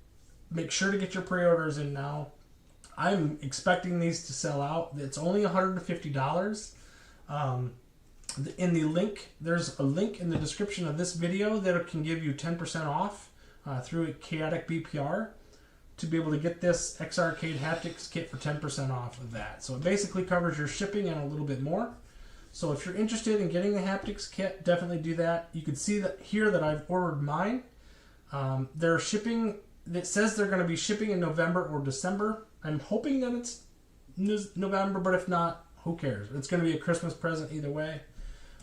B: make sure to get your pre-orders in now. I'm expecting these to sell out. It's only $150. In the link, there's a link in the description of this video that can give you 10% off through Chaotic BPR to be able to get this X-Arcade haptics kit for 10% off of that. So it basically covers your shipping and a little bit more. So if you're interested in getting the haptics kit, definitely do that. You can see that here that I've ordered mine. They're shipping. It says they're going to be shipping in November or December. I'm hoping that it's November, but if not, who cares? It's going to be a Christmas present either way.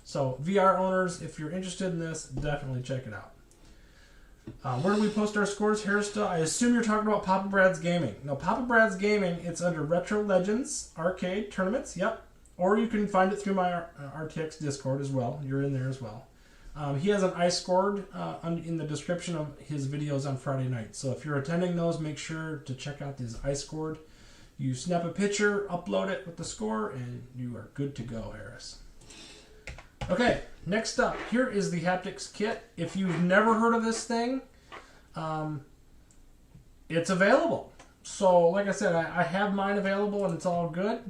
B: So VR owners, if you're interested in this, definitely check it out. Where do we post our scores? Hairstyle. I assume you're talking about Papa Brad's Gaming. No, Papa Brad's Gaming, it's under Retro Legends Arcade Tournaments. Yep. Or you can find it through my RTX Discord as well. You're in there as well. He has an iScored in the description of his videos on Friday night. So if you're attending those, make sure to check out his iScored. You snap a picture, upload it with the score, and you are good to go, Harris. Okay, next up, here is the haptics kit. If you've never heard of this thing, it's available. So, like I said, I have mine available and it's all good.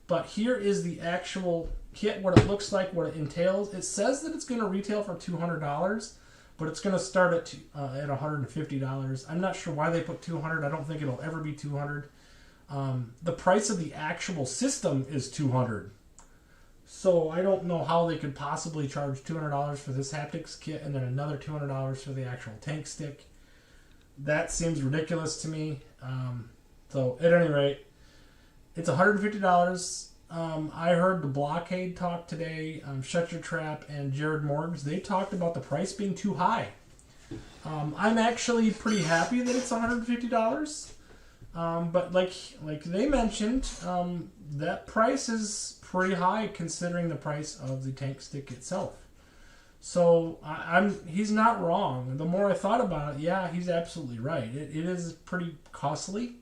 B: But here is the actual kit, what it looks like, what it entails. It says that it's going to retail for $200, but it's going to start at $150. I'm not sure why they put $200. I don't think it'll ever be $200. The price of the actual system is $200. So I don't know how they could possibly charge $200 for this haptics kit and then another $200 for the actual tank stick. That seems ridiculous to me. So at any rate, it's $150. I heard the Blockade talk today. Shut Your Trap and Jared Morgs, they talked about the price being too high. I'm actually pretty happy that it's $150. But like they mentioned, that price is pretty high considering the price of the tank stick itself. So he's not wrong. The more I thought about it, yeah, he's absolutely right. It is pretty costly.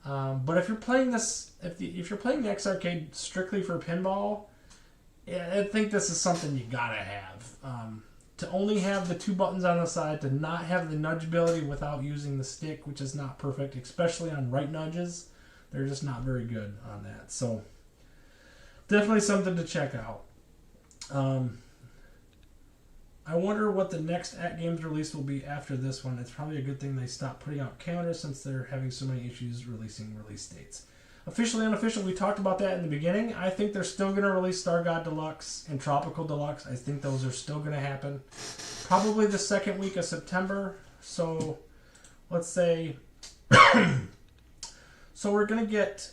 B: But if you're playing this, if you're playing the X-Arcade strictly for pinball, I think this is something you gotta have. To only have the two buttons on the side, to not have the nudge ability without using the stick, which is not perfect, especially on right nudges. They're just not very good on that. So definitely something to check out. I wonder what the next At Games release will be after this one. It's probably a good thing they stopped putting out calendars since they're having so many issues releasing release dates. Officially, unofficial, we talked about that in the beginning. I think they're still going to release Star God Deluxe and Tropical Deluxe. I think those are still going to happen. Probably the second week of September. So, let's say... so we're going to get...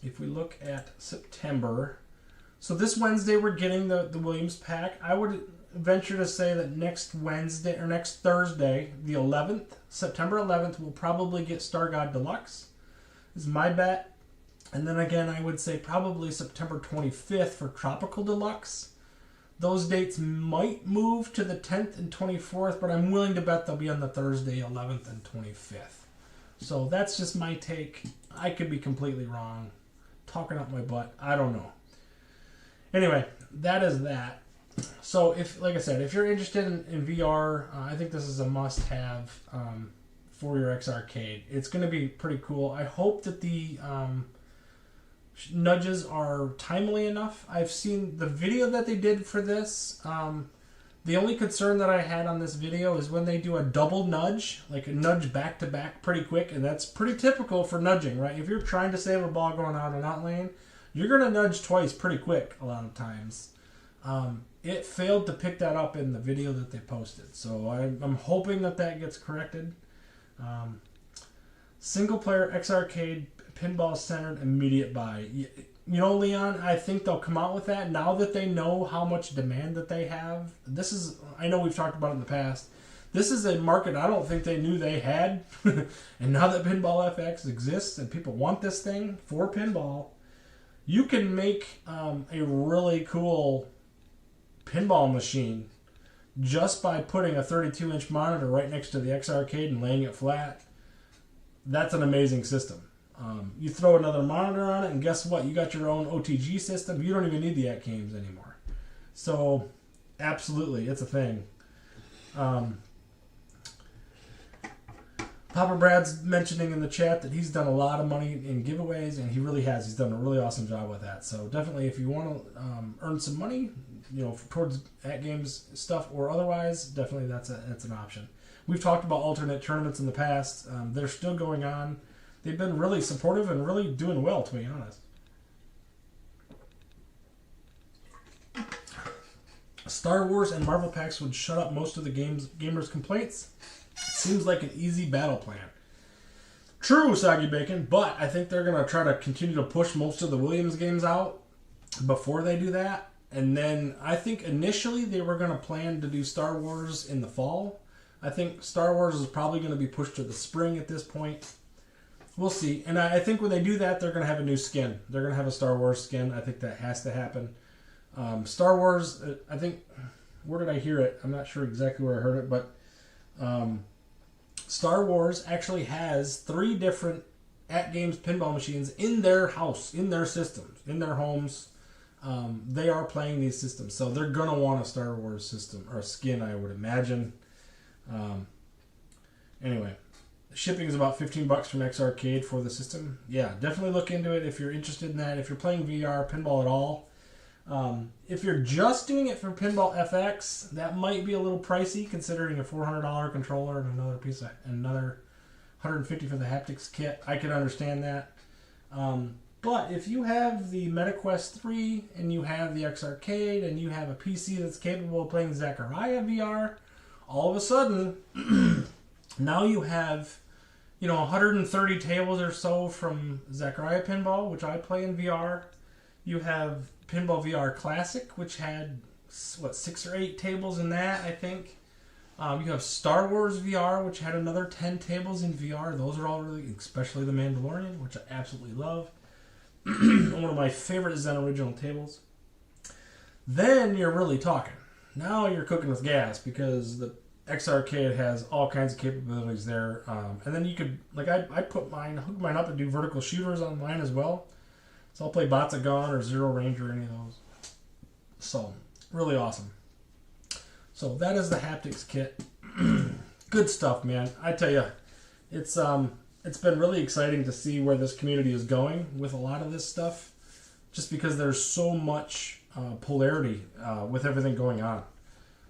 B: if we look at September... So this Wednesday we're getting the Williams pack. I would venture to say that next Wednesday or next Thursday, the 11th, September 11th, we'll probably get Star God Deluxe. Is my bet. And then again, I would say probably September 25th for Tropical Deluxe. Those dates might move to the 10th and 24th, but I'm willing to bet they'll be on the Thursday 11th and 25th. So that's just my take. I could be completely wrong. Talking up my butt. I don't know. Anyway, that is that. So, like I said, if you're interested in VR, I think this is a must-have for your X-Arcade. It's going to be pretty cool. I hope that the nudges are timely enough. I've seen the video that they did for this. The only concern that I had on this video is when they do a double nudge, like a nudge back-to-back pretty quick, and that's pretty typical for nudging, right? If you're trying to save a ball going out and out lane, you're going to nudge twice pretty quick a lot of times. It failed to pick that up in the video that they posted. So I'm hoping that gets corrected. Single player X-Arcade pinball centered immediate buy. You know, Leon, I think they'll come out with that now that they know how much demand that they have. I know we've talked about it in the past. This is a market I don't think they knew they had. And now that Pinball FX exists and people want this thing for pinball, you can make a really cool pinball machine just by putting a 32-inch monitor right next to the X-Arcade and laying it flat. That's an amazing system. You throw another monitor on it, and guess what? You got your own OTG system. You don't even need the at games anymore. So, absolutely, it's a thing. Papa Brad's mentioning in the chat that he's done a lot of money in giveaways, and he really has. He's done a really awesome job with that. So definitely, if you want to earn some money, towards at games stuff or otherwise, definitely that's an option. We've talked about alternate tournaments in the past. They're still going on. They've been really supportive and really doing well, to be honest. Star Wars and Marvel packs would shut up most of the gamers' complaints. Seems like an easy battle plan. True, Soggy Bacon, but I think they're going to try to continue to push most of the Williams games out before they do that. And then I think initially they were going to plan to do Star Wars in the fall. I think Star Wars is probably going to be pushed to the spring at this point. We'll see. And I think when they do that, they're going to have a new skin. They're going to have a Star Wars skin. I think that has to happen. Star Wars, I think, where did I hear it? I'm not sure exactly where I heard it, but Star Wars actually has 3 different at-games pinball machines in their house, in their systems, in their homes. They are playing these systems, so they're going to want a Star Wars system, or a skin, I would imagine. Anyway, shipping is about $15 from X Arcade for the system. Yeah, definitely look into it if you're interested in that. If you're playing VR pinball at all. If you're just doing it for Pinball FX, that might be a little pricey considering a $400 controller and another $150 for the haptics kit. I can understand that. But if you have the MetaQuest 3 and you have the X Arcade and you have a PC that's capable of playing Zaccaria VR, all of a sudden, now you have 130 tables or so from Zaccaria Pinball, which I play in VR. You have Pinball VR Classic, which had, 6 or 8 tables in that, I think. You have Star Wars VR, which had another 10 tables in VR. Those are all really, especially the Mandalorian, which I absolutely love. One of my favorite Zen original tables. Then you're really talking. Now you're cooking with gas because the X Arcade has all kinds of capabilities there. And then you could, I hook mine up and do vertical shooters on mine as well. So I'll play Bots of Gone or Zero Range or any of those. So, really awesome. So that is the haptics kit. Good stuff, man. I tell you, it's been really exciting to see where this community is going with a lot of this stuff, just because there's so much polarity with everything going on.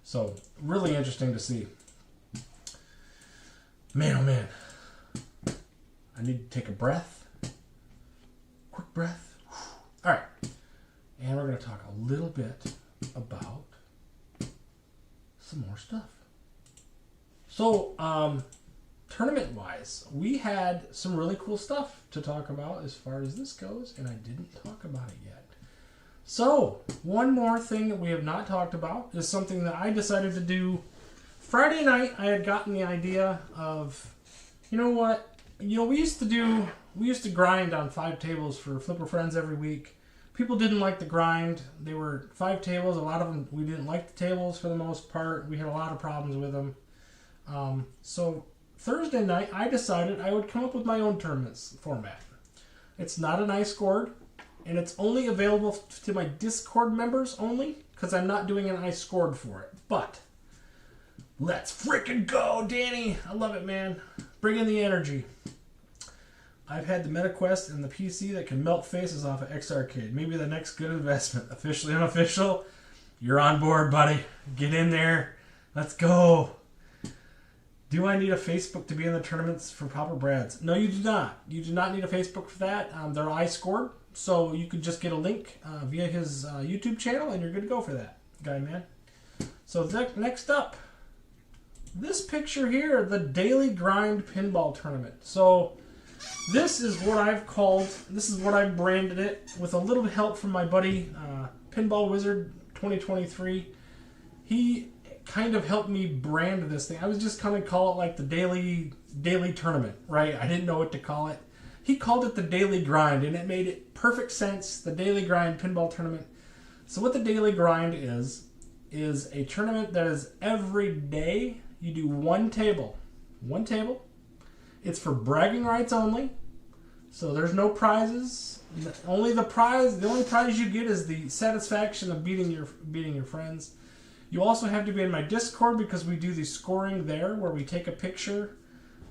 B: So, really interesting to see. Man, oh man. I need to take a breath. Quick breath. All right. And we're going to talk a little bit about some more stuff. So, tournament-wise, we had some really cool stuff to talk about as far as this goes, and I didn't talk about it yet. So, one more thing that we have not talked about is something that I decided to do Friday night. I had gotten the idea of, we used to grind on 5 tables for Flipper Friends every week. People didn't like the grind. They were 5 tables. A lot of them, we didn't like the tables for the most part. We had a lot of problems with them. So Thursday night, I decided I would come up with my own tournaments format. It's not an iScored, and it's only available to my Discord members only, because I'm not doing an iScored for it. But let's freaking go, Danny! I love it, man. Bring in the energy. I've had the MetaQuest and the PC that can melt faces off of X Arcade. Maybe the next good investment. Officially unofficial, you're on board, buddy. Get in there. Let's go. Do I need a Facebook to be in the tournaments for Papa Brad's? No, you do not. You do not need a Facebook for that. They're iScored, so you could just get a link via his YouTube channel, and you're good to go for that, guy, man. So next up, this picture here, the Daily Grind Pinball Tournament. So this is what I've branded it with a little help from my buddy, Pinball Wizard 2023. He kind of helped me brand this thing. I was just kind of call it like the daily tournament, right? I didn't know what to call it. He called it the Daily Grind, and it made it perfect sense, the Daily Grind Pinball Tournament. So what the Daily Grind is a tournament that is every day. You do one table. It's for bragging rights only. So there's no prizes. The only prize you get is the satisfaction of beating your friends. You also have to be in my Discord because we do the scoring there, where we take a picture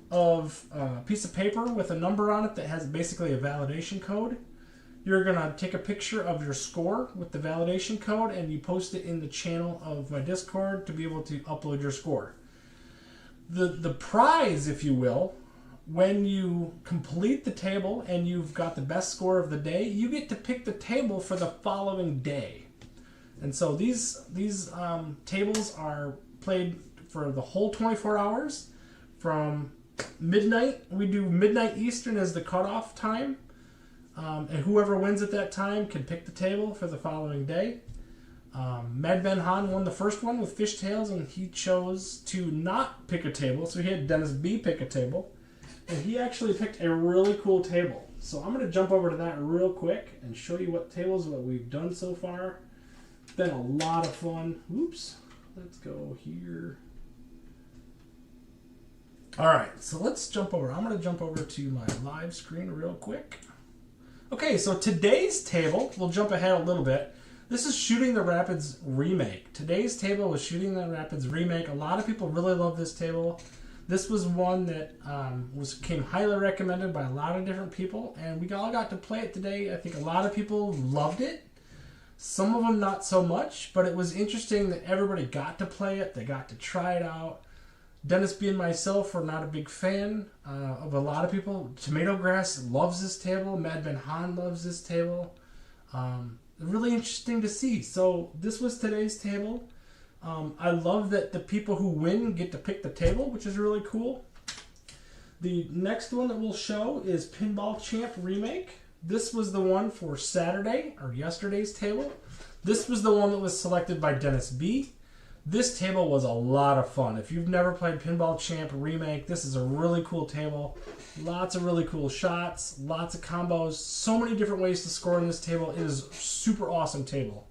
B: of a piece of paper with a number on it that has basically a validation code. You're going to take a picture of your score with the validation code and you post it in the channel of my Discord to be able to upload your score. The prize, if you will, when you complete the table and you've got the best score of the day, you get to pick the table for the following day. And so these tables are played for the whole 24 hours from midnight. We do midnight Eastern as the cutoff time. And whoever wins at that time can pick the table for the following day. Mad Ben Han won the first one with Fishtails, and he chose to not pick a table. So he had Dennis B pick a table. And he actually picked a really cool table. So I'm going to jump over to that real quick and show you what we've done so far. It's been a lot of fun. Oops. Let's go here. Alright, so let's jump over. I'm going to jump over to my live screen real quick. Okay, so today's table, we'll jump ahead a little bit. This is Shooting the Rapids Remake. Today's table was Shooting the Rapids Remake. A lot of people really love this table. This was one that came highly recommended by a lot of different people, and we all got to play it today. I think a lot of people loved it. Some of them not so much, but it was interesting that everybody got to play it. They got to try it out. Dennis B and myself are not a big fan of a lot of people. Tomato Grass loves this table. Mad Ben Han loves this table. Really interesting to see. So this was today's table. I love that the people who win get to pick the table, which is really cool. The next one that we'll show is Pinball Champ Remake. This was the one for Saturday, or yesterday's table. This was the one that was selected by Dennis B. This table was a lot of fun. If you've never played Pinball Champ Remake, this is a really cool table. Lots of really cool shots, lots of combos, so many different ways to score in this table. It is a super awesome table.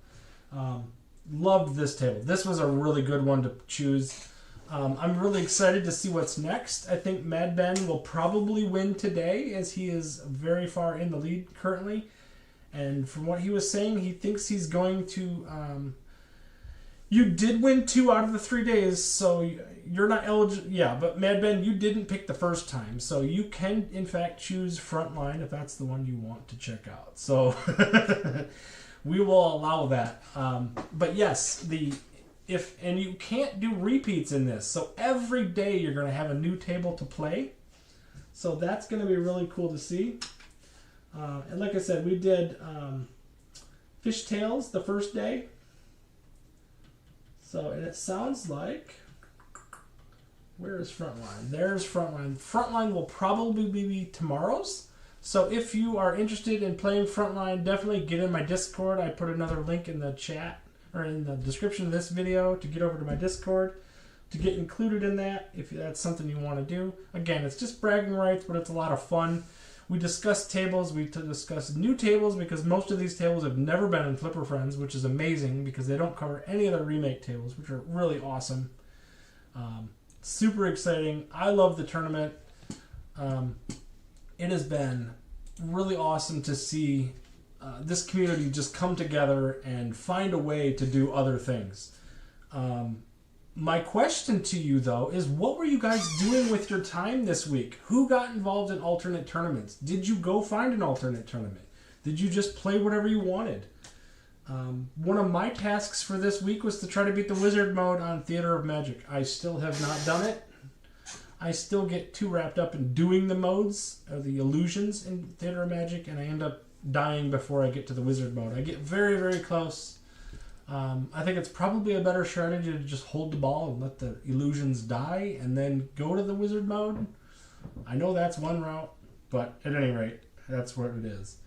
B: Loved this table. This was a really good one to choose. I'm really excited to see what's next. I think Mad Ben will probably win today, as he is very far in the lead currently. And from what he was saying, he thinks he's going to... you did win 2 out of the 3 days, so you're not eligible. Yeah, but Mad Ben, you didn't pick the first time. So you can, in fact, choose Frontline if that's the one you want to check out. So we will allow that. But yes, and you can't do repeats in this. So every day you're going to have a new table to play. So that's going to be really cool to see. And like I said, we did Fishtails the first day. So, and it sounds like, where is Frontline? There's Frontline. Frontline will probably be tomorrow's. So if you are interested in playing Frontline, definitely get in my Discord. I put another link in the chat, or in the description of this video, to get over to my Discord, to get included in that, if that's something you want to do. Again, it's just bragging rights, but it's a lot of fun. We discuss tables. We discuss new tables because most of these tables have never been in Flipper Friends, which is amazing because they don't cover any of the remake tables, which are really awesome. Super exciting. I love the tournament. It has been really awesome to see this community just come together and find a way to do other things. My question to you, though, is what were you guys doing with your time this week? Who got involved in alternate tournaments? Did you go find an alternate tournament? Did you just play whatever you wanted? One of my tasks for this week was to try to beat the wizard mode on Theater of Magic. I still have not done it. I still get too wrapped up in doing the modes, or the illusions in Theater of Magic, and I end up dying before I get to the wizard mode. I get very, very close. I think it's probably a better strategy to just hold the ball and let the illusions die and then go to the wizard mode. I know that's one route, but at any rate, that's what it is.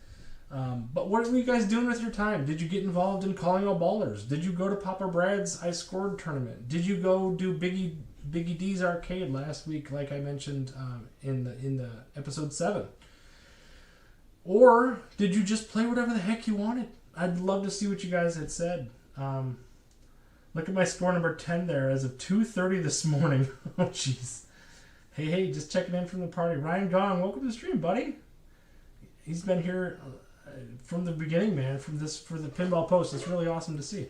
B: But what were you guys doing with your time? Did you get involved in Calling All Ballers? Did you go to Papa Brad's I Scored tournament? Did you go do Biggie D's Arcade last week, like I mentioned in the episode 7? Or did you just play whatever the heck you wanted? I'd love to see what you guys had said. Look at my score number 10 there as of 2:30 this morning. Oh, jeez. Hey, just checking in from the party. Ryan Gong, welcome to the stream, buddy. he's been here from the beginning, man. For the Pinball Post, it's really awesome to see.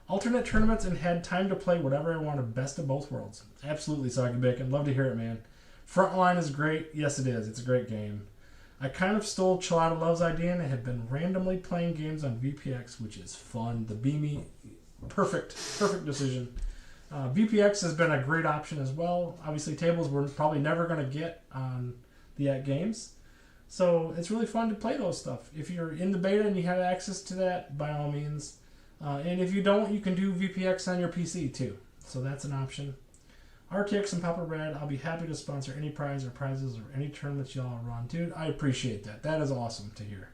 B: Alternate tournaments and had time to play whatever I wanted. Best of both worlds. Absolutely, Soggy Bacon. Love to hear it, man. Frontline is great. Yes, it is. It's a great game. I kind of stole Chilada Love's idea and have been randomly playing games on VPX, which is fun. The Beamy, perfect decision. VPX has been a great option as well. Obviously, tables we're probably never going to get on the At Games. So it's really fun to play those stuff. If you're in the beta and you have access to that, by all means. And if you don't, you can do VPX on your PC too. So that's an option. RTX and Papa Brad, I'll be happy to sponsor any prize or prizes or any tournaments y'all run. Dude, I appreciate that. That is awesome to hear.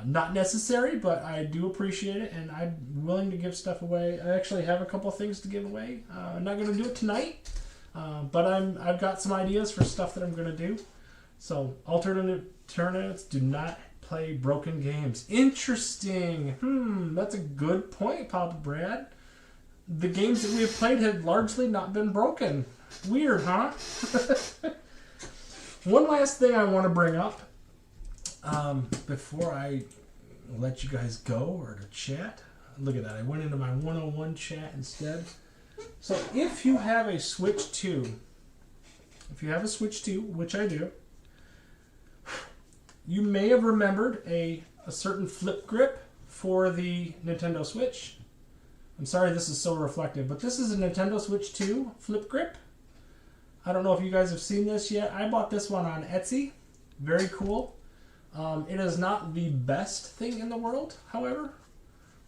B: Not necessary, but I do appreciate it, and I'm willing to give stuff away. I actually have a couple things to give away. I'm not going to do it tonight, but I've got some ideas for stuff that I'm going to do. So, alternative tournaments do not play broken games. Interesting. That's a good point, Papa Brad. The games that we have played have largely not been broken. Weird, huh? One last thing I want to bring up before I let you guys go or to chat. Look at that. I went into my 101 chat instead. So if you have a Switch 2, which I do, you may have remembered a certain flip grip for the Nintendo Switch. I'm sorry this is so reflective, but this is a Nintendo Switch 2 flip grip. I don't know if you guys have seen this yet. I bought this one on Etsy. Very cool. It is not the best thing in the world, however,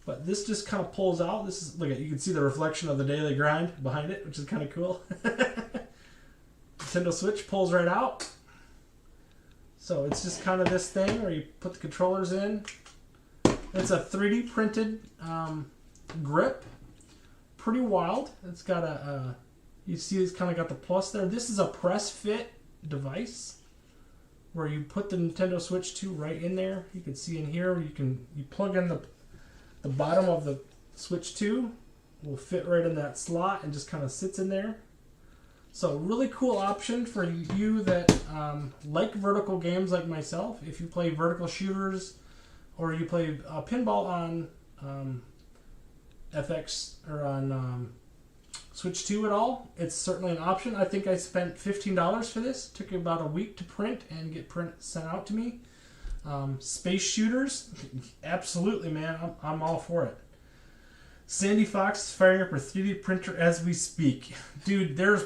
B: but this just kind of pulls out. This is, look at, you can see the reflection of the daily grind behind it, which is kind of cool. Nintendo Switch pulls right out. So it's just kind of this thing where you put the controllers in. It's a 3D printed grip. Pretty wild. It's got a you see it's kind of got the plus there. This is a press fit device where you put the Nintendo Switch 2 right in there. You can see in here you plug in the bottom of the Switch 2 will fit right in that slot and just kind of sits in there. So really cool option for you that like vertical games like myself. If you play vertical shooters or you play pinball on FX or on Switch 2 at all, it's certainly an option. I think I spent $15 for this. Took about a week to print and get sent out to me. Space shooters, absolutely, man. I'm all for it. Sandy Fox is firing up her 3D printer as we speak. Dude, this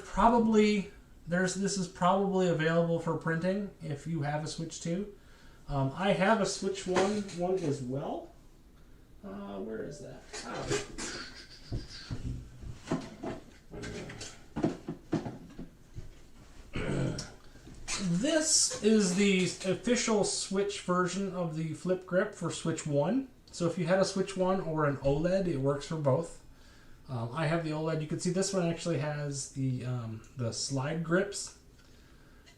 B: is probably available for printing if you have a Switch 2. I have a Switch 1 as well. Where is that? This is the official Switch version of the flip grip for Switch 1. So if you had a Switch 1 or an OLED, it works for both. I have the OLED. You can see this one actually has the slide grips.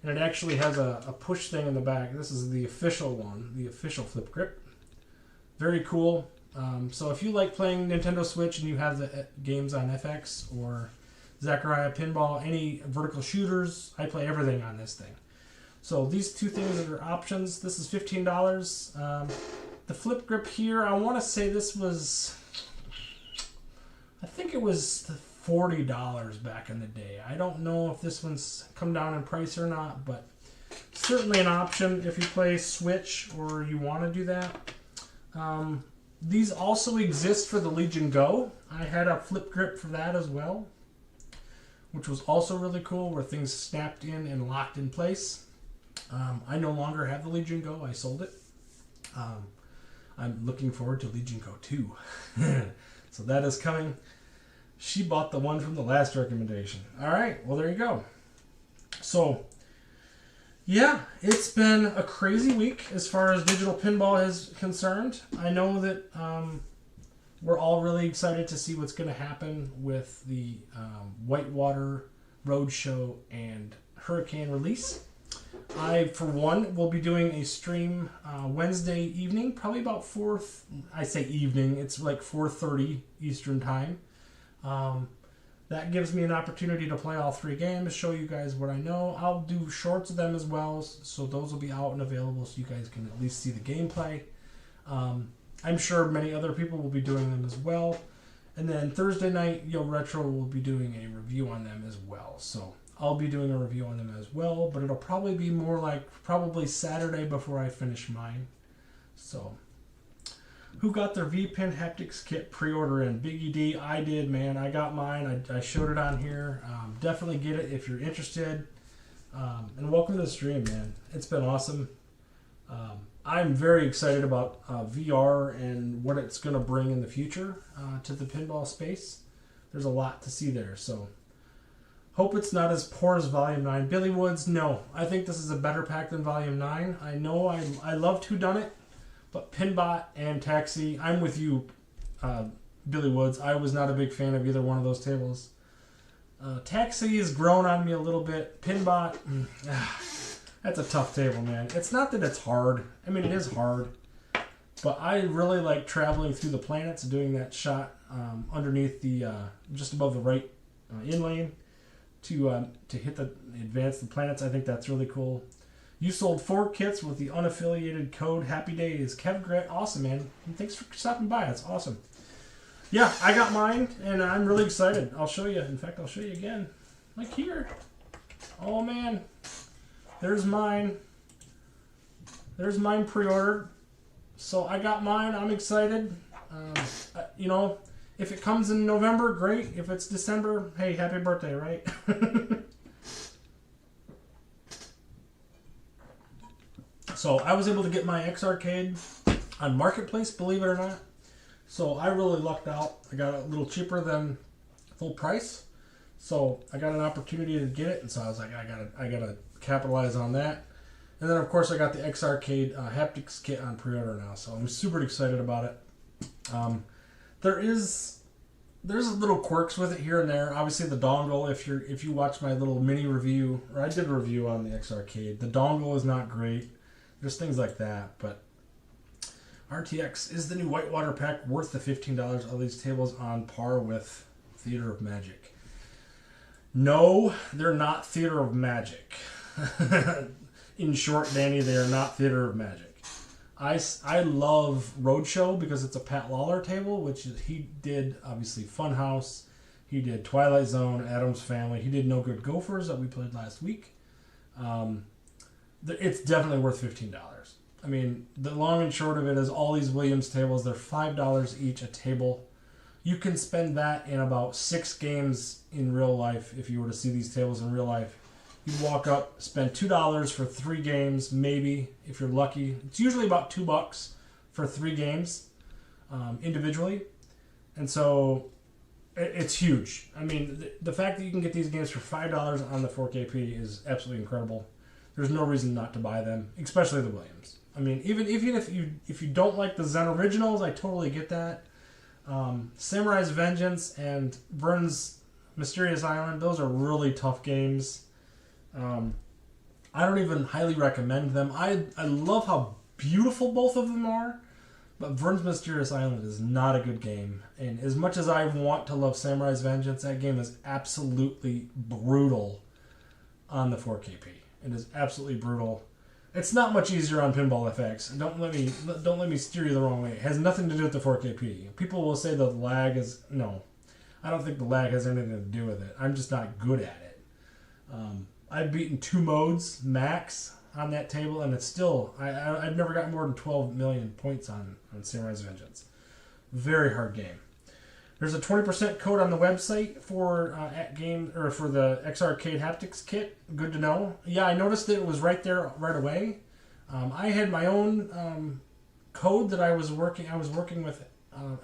B: And it actually has a push thing in the back. This is the official one, the official flip grip. Very cool. So if you like playing Nintendo Switch and you have the games on FX or Zaccaria Pinball, any vertical shooters, I play everything on this thing. So these two things are options. This is $15. The flip grip here, I want to say this was, I think it was $40 back in the day. I don't know if this one's come down in price or not, but certainly an option if you play Switch or you want to do that. These also exist for the Legion Go. I had a flip grip for that as well, which was also really cool, where things snapped in and locked in place. I no longer have the Legion Go. I sold it. I'm looking forward to Legion Go 2. So that is coming. She bought the one from the last recommendation. All right, well, there you go. So, yeah, it's been a crazy week as far as digital pinball is concerned. I know that we're all really excited to see what's going to happen with the Whitewater Roadshow and Hurricane release. I, for one, will be doing a stream Wednesday evening, probably about I say evening, it's like 4:30 Eastern time. That gives me an opportunity to play all 3 games, show you guys what I know. I'll do shorts of them as well, so those will be out and available so you guys can at least see the gameplay. I'm sure many other people will be doing them as well. And then Thursday night, Yo Retro will be doing a review on them as well. So I'll be doing a review on them as well, but it'll probably be more like probably Saturday before I finish mine. So, who got their V-Pin haptics kit pre-order in? Biggie D, I did, man. I got mine. I showed it on here. Definitely get it if you're interested. And welcome to the stream, man. It's been awesome. I'm very excited about VR and what it's going to bring in the future to the pinball space. There's a lot to see there, so hope it's not as poor as Volume 9. Billy Woods, no. I think this is a better pack than Volume 9. I know I loved Whodunit, but Pinbot and Taxi, I'm with you, Billy Woods. I was not a big fan of either one of those tables. Taxi has grown on me a little bit. Pinbot, that's a tough table, man. It's not that it's hard. I mean, it is hard. But I really like traveling through the planets and doing that shot underneath the, just above the right in lane to hit the advance the planets. I think that's really cool. You sold 4 kits with the unaffiliated code Happy Days. Kev Grant, awesome, man. And thanks for stopping by. That's awesome. Yeah, I got mine, and I'm really excited. I'll show you. In fact, I'll show you again. Like here. Oh, man. There's mine. There's mine pre-ordered. So I got mine. I'm excited. You know, if it comes in November, great. If it's December, hey, happy birthday, right? So I was able to get my X Arcade on Marketplace, believe it or not. So I really lucked out. I got it a little cheaper than full price. So I got an opportunity to get it, and so I was like, I gotta capitalize on that. And then of course I got the X Arcade haptics kit on pre-order now, so I'm super excited about it. There's little quirks with it here and there. Obviously the dongle, if you watch my little mini review, or I did a review on the X Arcade, the dongle is not great. There's things like that, but RTX, is the new Whitewater pack worth the $15? Are these tables on par with Theater of Magic? No, they're not Theater of Magic. In short, Danny, they are not Theater of Magic. I love Roadshow because it's a Pat Lawler table, which he did, obviously, Funhouse. He did Twilight Zone, Addams Family. He did No Good Gophers that we played last week. It's definitely worth $15. I mean, the long and short of it is all these Williams tables, they're $5 each a table. You can spend that in about 6 games in real life if you were to see these tables in real life. You walk up, spend $2 for 3 games, maybe, if you're lucky. It's usually about $2 for 3 games individually. And so it's huge. I mean, the fact that you can get these games for $5 on the 4KP is absolutely incredible. There's no reason not to buy them, especially the Williams. I mean, even if you don't like the Zen originals, I totally get that. Samurai's Vengeance and Vern's Mysterious Island, those are really tough games. I don't even highly recommend them. I love how beautiful both of them are, but Vern's Mysterious Island is not a good game. And as much as I want to love Samurai's Vengeance, that game is absolutely brutal on the 4KP. It is absolutely brutal. It's not much easier on Pinball FX. Don't let me steer you the wrong way. It has nothing to do with the 4KP. People will say the lag is... No. I don't think the lag has anything to do with it. I'm just not good at it. I've beaten 2 modes max on that table, and it's still... I've never gotten more than 12 million points on Samurai's Vengeance. Very hard game. There's a 20% code on the website for for the X Arcade haptics kit. Good to know. Yeah, I noticed that it was right there right away. I had my own code that I was working with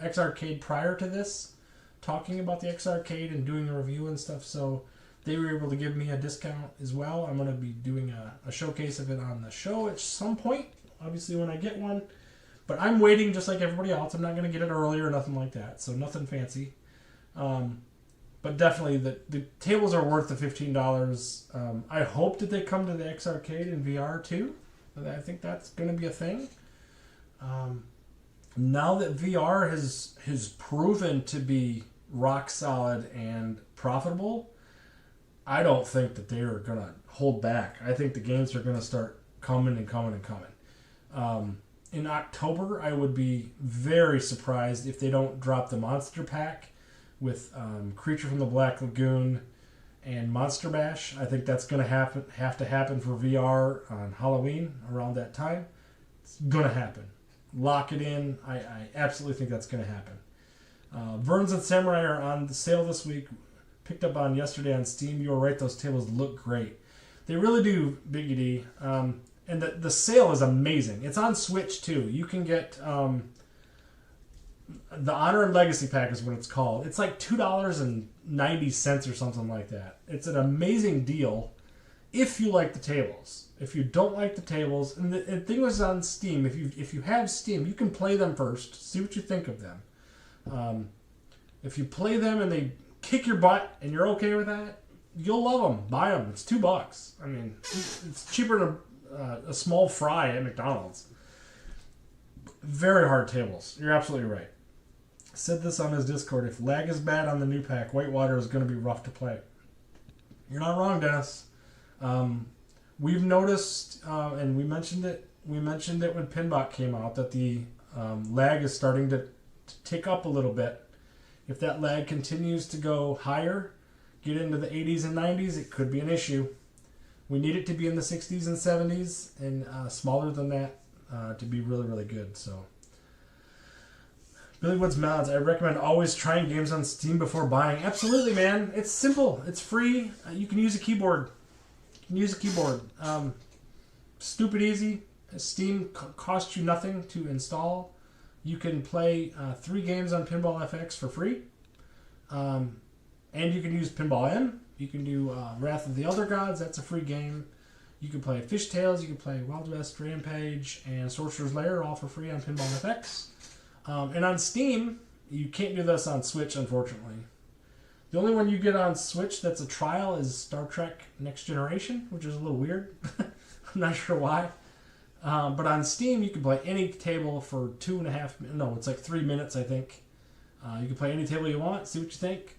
B: X Arcade prior to this, talking about the X Arcade and doing a review and stuff. So they were able to give me a discount as well. I'm going to be doing a showcase of it on the show at some point. Obviously, when I get one. But I'm waiting just like everybody else. I'm not going to get it early or nothing like that. So nothing fancy. But definitely the tables are worth the $15. I hope that they come to the X Arcade in VR too. I think that's going to be a thing. Now that VR has proven to be rock solid and profitable, I don't think that they are going to hold back. I think the games are going to start coming and coming and coming. In October, I would be very surprised if they don't drop the Monster Pack with Creature from the Black Lagoon and Monster Bash. I think that's going to have to happen for VR on Halloween around that time. It's going to happen. Lock it in. I absolutely think that's going to happen. Verns and Samurai are on the sale this week. Picked up on yesterday on Steam. You were right, those tables look great. They really do, Biggity. And the sale is amazing. It's on Switch too. You can get the Honor and Legacy Pack is what it's called. It's like $2.90 or something like that. It's an amazing deal if you like the tables. If you don't like the tables, and the thing was on Steam. If you have Steam, you can play them first. See what you think of them. If you play them and they kick your butt and you're okay with that, you'll love them. Buy them. It's $2. I mean, it's cheaper than a small fry at McDonald's. Very hard tables. You're absolutely right. Said this on his Discord. If lag is bad on the new pack, Whitewater is going to be rough to play. You're not wrong, Dennis. We've noticed, and we mentioned it when Pinbot came out, that the lag is starting to tick up a little bit. If that lag continues to go higher, get into the 80s and 90s, it could be an issue. We need it to be in the 60s and 70s and smaller than that to be really, really good. So, Billy Woods Mods, I recommend always trying games on Steam before buying. Absolutely, man. It's simple. It's free. You can use a keyboard. Stupid easy. Steam costs you nothing to install. You can play 3 games on Pinball FX for free. And you can use Pinball M. You can do Wrath of the Elder Gods. That's a free game. You can play Fishtails. You can play Wild West Rampage and Sorcerer's Lair, all for free on Pinball FX. And on Steam, you can't do this on Switch, unfortunately. The only one you get on Switch that's a trial is Star Trek Next Generation, which is a little weird. I'm not sure why. But on Steam, you can play any table for 2.5 minutes. No, it's like 3 minutes, I think. You can play any table you want, see what you think.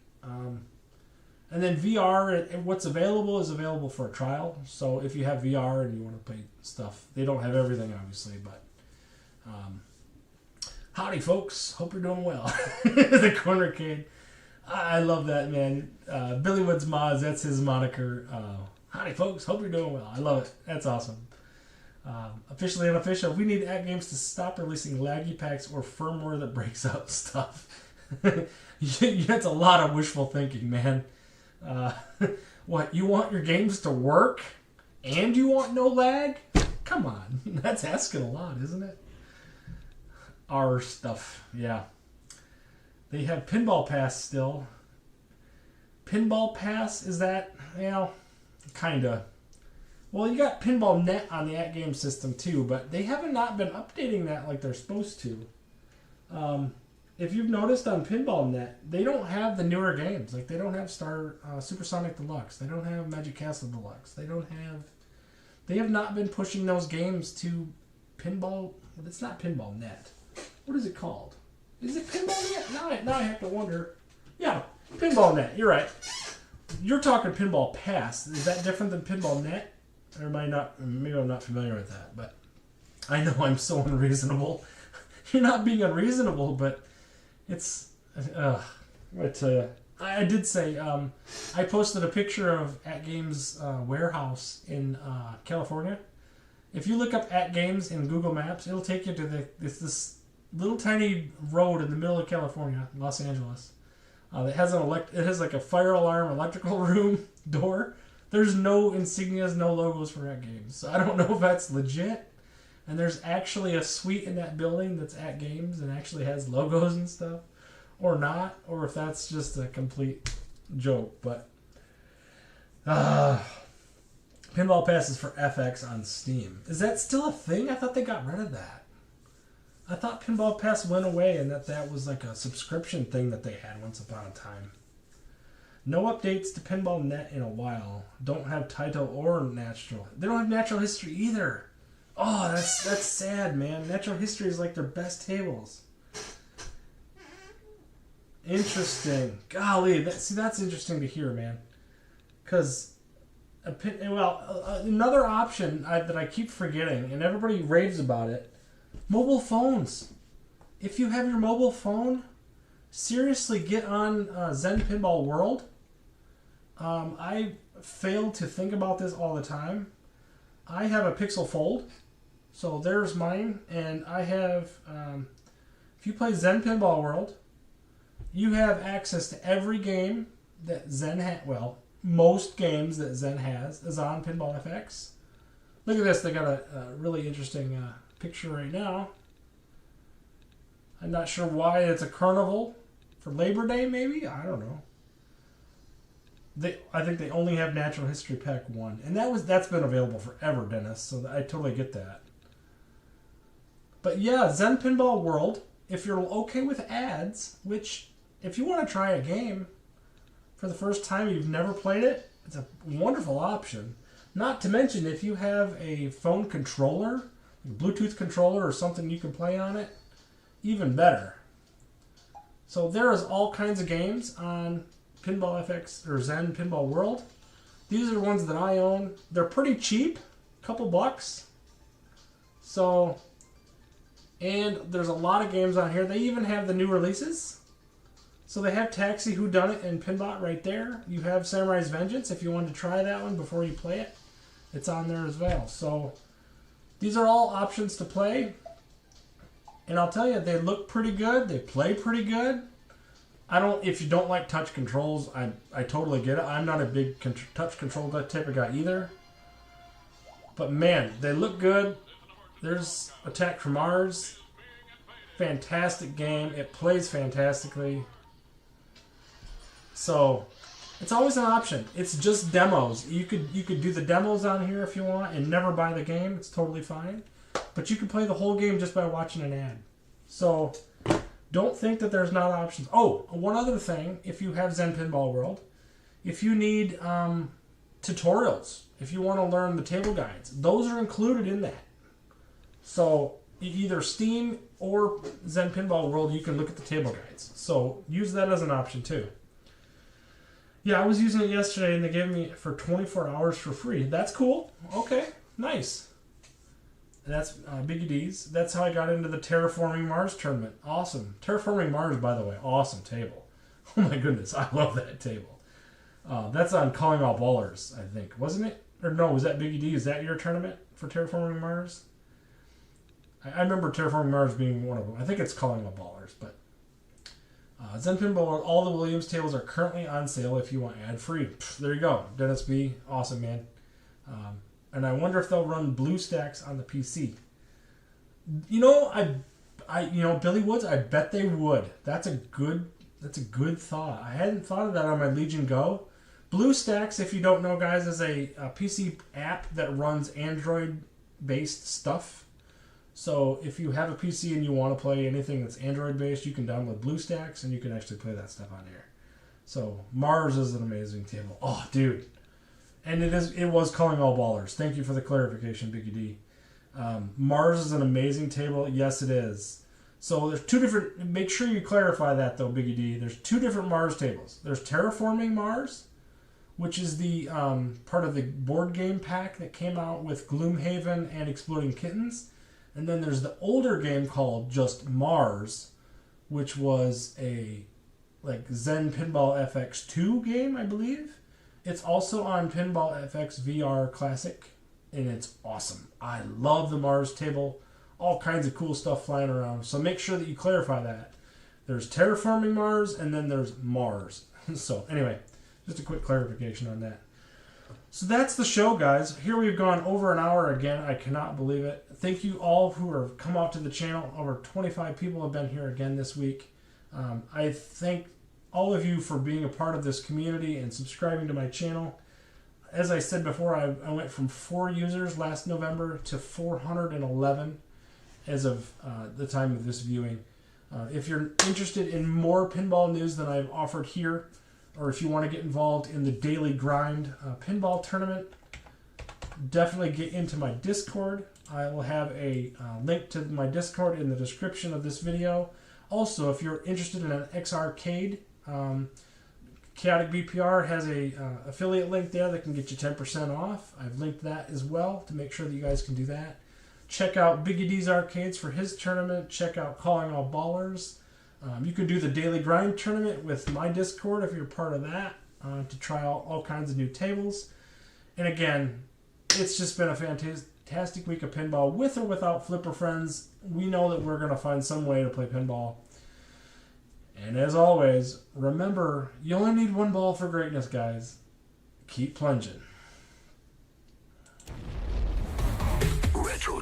B: And then VR, what's available is available for a trial. So if you have VR and you want to play stuff, they don't have everything, obviously. But howdy, folks. Hope you're doing well. The Corner Kid. I love that, man. Billy Woods Mods, that's his moniker. Howdy, folks. Hope you're doing well. I love it. That's awesome. Officially unofficial. We need At Games to stop releasing laggy packs or firmware that breaks up stuff. That's a lot of wishful thinking, man. What, you want your games to work and you want no lag? Come on. That's asking a lot, isn't it? Our stuff, yeah. They have Pinball Pass still. Pinball Pass, is that, well, kinda. Well, you got Pinball Net on the At Game system too, but they haven't not been updating that like they're supposed to. If you've noticed on Pinball Net, they don't have the newer games. Like they don't have Supersonic Deluxe. They don't have Magic Castle Deluxe. They have not been pushing those games to Pinball. It's not Pinball Net. What is it called? Is it Pinball Net? Now I have to wonder. Yeah, Pinball Net. You're right. You're talking Pinball Pass. Is that different than Pinball Net? Or am I not? Maybe I'm not familiar with that. But I know I'm so unreasonable. You're not being unreasonable, but it's. I did say I posted a picture of At Games warehouse in California. If you look up At Games in Google Maps, it'll take you to this little tiny road in the middle of California, Los Angeles. That has it has like a fire alarm electrical room door. There's no insignias, no logos for At Games. So I don't know if that's legit. And there's actually a suite in that building that's At Games and actually has logos and stuff. Or not. Or if that's just a complete joke. But Pinball Pass is for FX on Steam. Is that still a thing? I thought they got rid of that. I thought Pinball Pass went away and that was like a subscription thing that they had once upon a time. No updates to Pinball Net in a while. Don't have title or natural. They don't have natural history either. Oh, that's sad, man. Natural history is like their best tables. Interesting. Golly, that's interesting to hear, man. Because, another option that I keep forgetting, and everybody raves about it, mobile phones. If you have your mobile phone, seriously get on Zen Pinball World. I fail to think about this all the time. I have a Pixel Fold, so there's mine, and I have, if you play Zen Pinball World, you have access to every game that Zen has. Well, most games that Zen has is on Pinball FX. Look at this. They got a really interesting picture right now. I'm not sure why it's a carnival for Labor Day, maybe? I don't know. I think they only have Natural History Pack 1. And that's been available forever, Dennis, so I totally get that. But yeah, Zen Pinball World, if you're okay with ads, which, if you want to try a game for the first time, you've never played it, it's a wonderful option. Not to mention, if you have a phone controller, a Bluetooth controller or something you can play on it, even better. So there is all kinds of games on Pinball FX or Zen Pinball World. These are ones that I own. They're pretty cheap, a couple bucks. So, and there's a lot of games on here. They even have the new releases. So they have Taxi Whodunit and Pinbot right there. You have Samurai's Vengeance if you want to try that one before you play it. It's on there as well. So these are all options to play. And I'll tell you, they look pretty good. They play pretty good. If you don't like touch controls, I totally get it. I'm not a big touch control type of guy either. But man, they look good. There's Attack from Mars. Fantastic game. It plays fantastically. So, it's always an option. It's just demos. You could do the demos on here if you want and never buy the game. It's totally fine. But you can play the whole game just by watching an ad. So, don't think that there's not options. Oh, one other thing, if you have Zen Pinball World, if you need tutorials, if you want to learn the table guides, those are included in that. So, either Steam or Zen Pinball World, you can look at the table guides. So, use that as an option too. Yeah, I was using it yesterday and they gave me it for 24 hours for free. That's cool. Okay, nice. That's Biggie D's. That's how I got into the Terraforming Mars tournament. Awesome. Terraforming Mars, by the way, awesome table. Oh my goodness, I love that table. That's on Calling All Ballers, I think. Wasn't it? Or no, was that Biggie D? Is that your tournament for Terraforming Mars? I remember Terraforming Mars being one of them. I think it's Calling All Ballers, but Zen Pinball, all the Williams tables are currently on sale if you want ad-free. There you go. Dennis B. Awesome, man. And I wonder if they'll run BlueStacks on the PC. You know, Billy Woods, I bet they would. That's a good thought. I hadn't thought of that on my Legion Go. BlueStacks, if you don't know, guys, is a PC app that runs Android-based stuff. So if you have a PC and you want to play anything that's Android-based, you can download BlueStacks and you can actually play that stuff on here. So Mars is an amazing table. Oh, dude. And it was Calling All Ballers. Thank you for the clarification, Biggie D. Mars is an amazing table. Yes, it is. So there's two different... Make sure you clarify that, though, Biggie D. There's two different Mars tables. There's Terraforming Mars, which is the part of the board game pack that came out with Gloomhaven and Exploding Kittens. And then there's the older game called just Mars, which was a Zen Pinball FX 2 game, I believe. It's also on Pinball FX VR Classic, and it's awesome. I love the Mars table. All kinds of cool stuff flying around. So make sure that you clarify that. There's Terraforming Mars, and then there's Mars. So anyway, just a quick clarification on that. So that's the show, guys. Here we've gone over an hour again. I cannot believe it. Thank you all who have come out to the channel. Over 25 people have been here again this week. I thank all of you for being a part of this community and subscribing to my channel. As I said before, I went from 4 users last November to 411 as of the time of this viewing. If you're interested in more pinball news than I've offered here, or if you want to get involved in the daily grind pinball tournament, definitely get into my Discord. I will have a link to my Discord in the description of this video. Also, if you're interested in an X Arcade, Chaotic BPR has a affiliate link there that can get you 10% off. I've linked that as well to make sure that you guys can do that. Check out Biggie D's Arcades for his tournament. Check out Calling All Ballers. You could do the Daily Grind tournament with my Discord if you're part of that to try out all kinds of new tables. And again, it's just been a fantastic week of pinball with or without Flipper Friends. We know that we're going to find some way to play pinball. And as always, remember, you only need one ball for greatness, guys. Keep plunging. Retro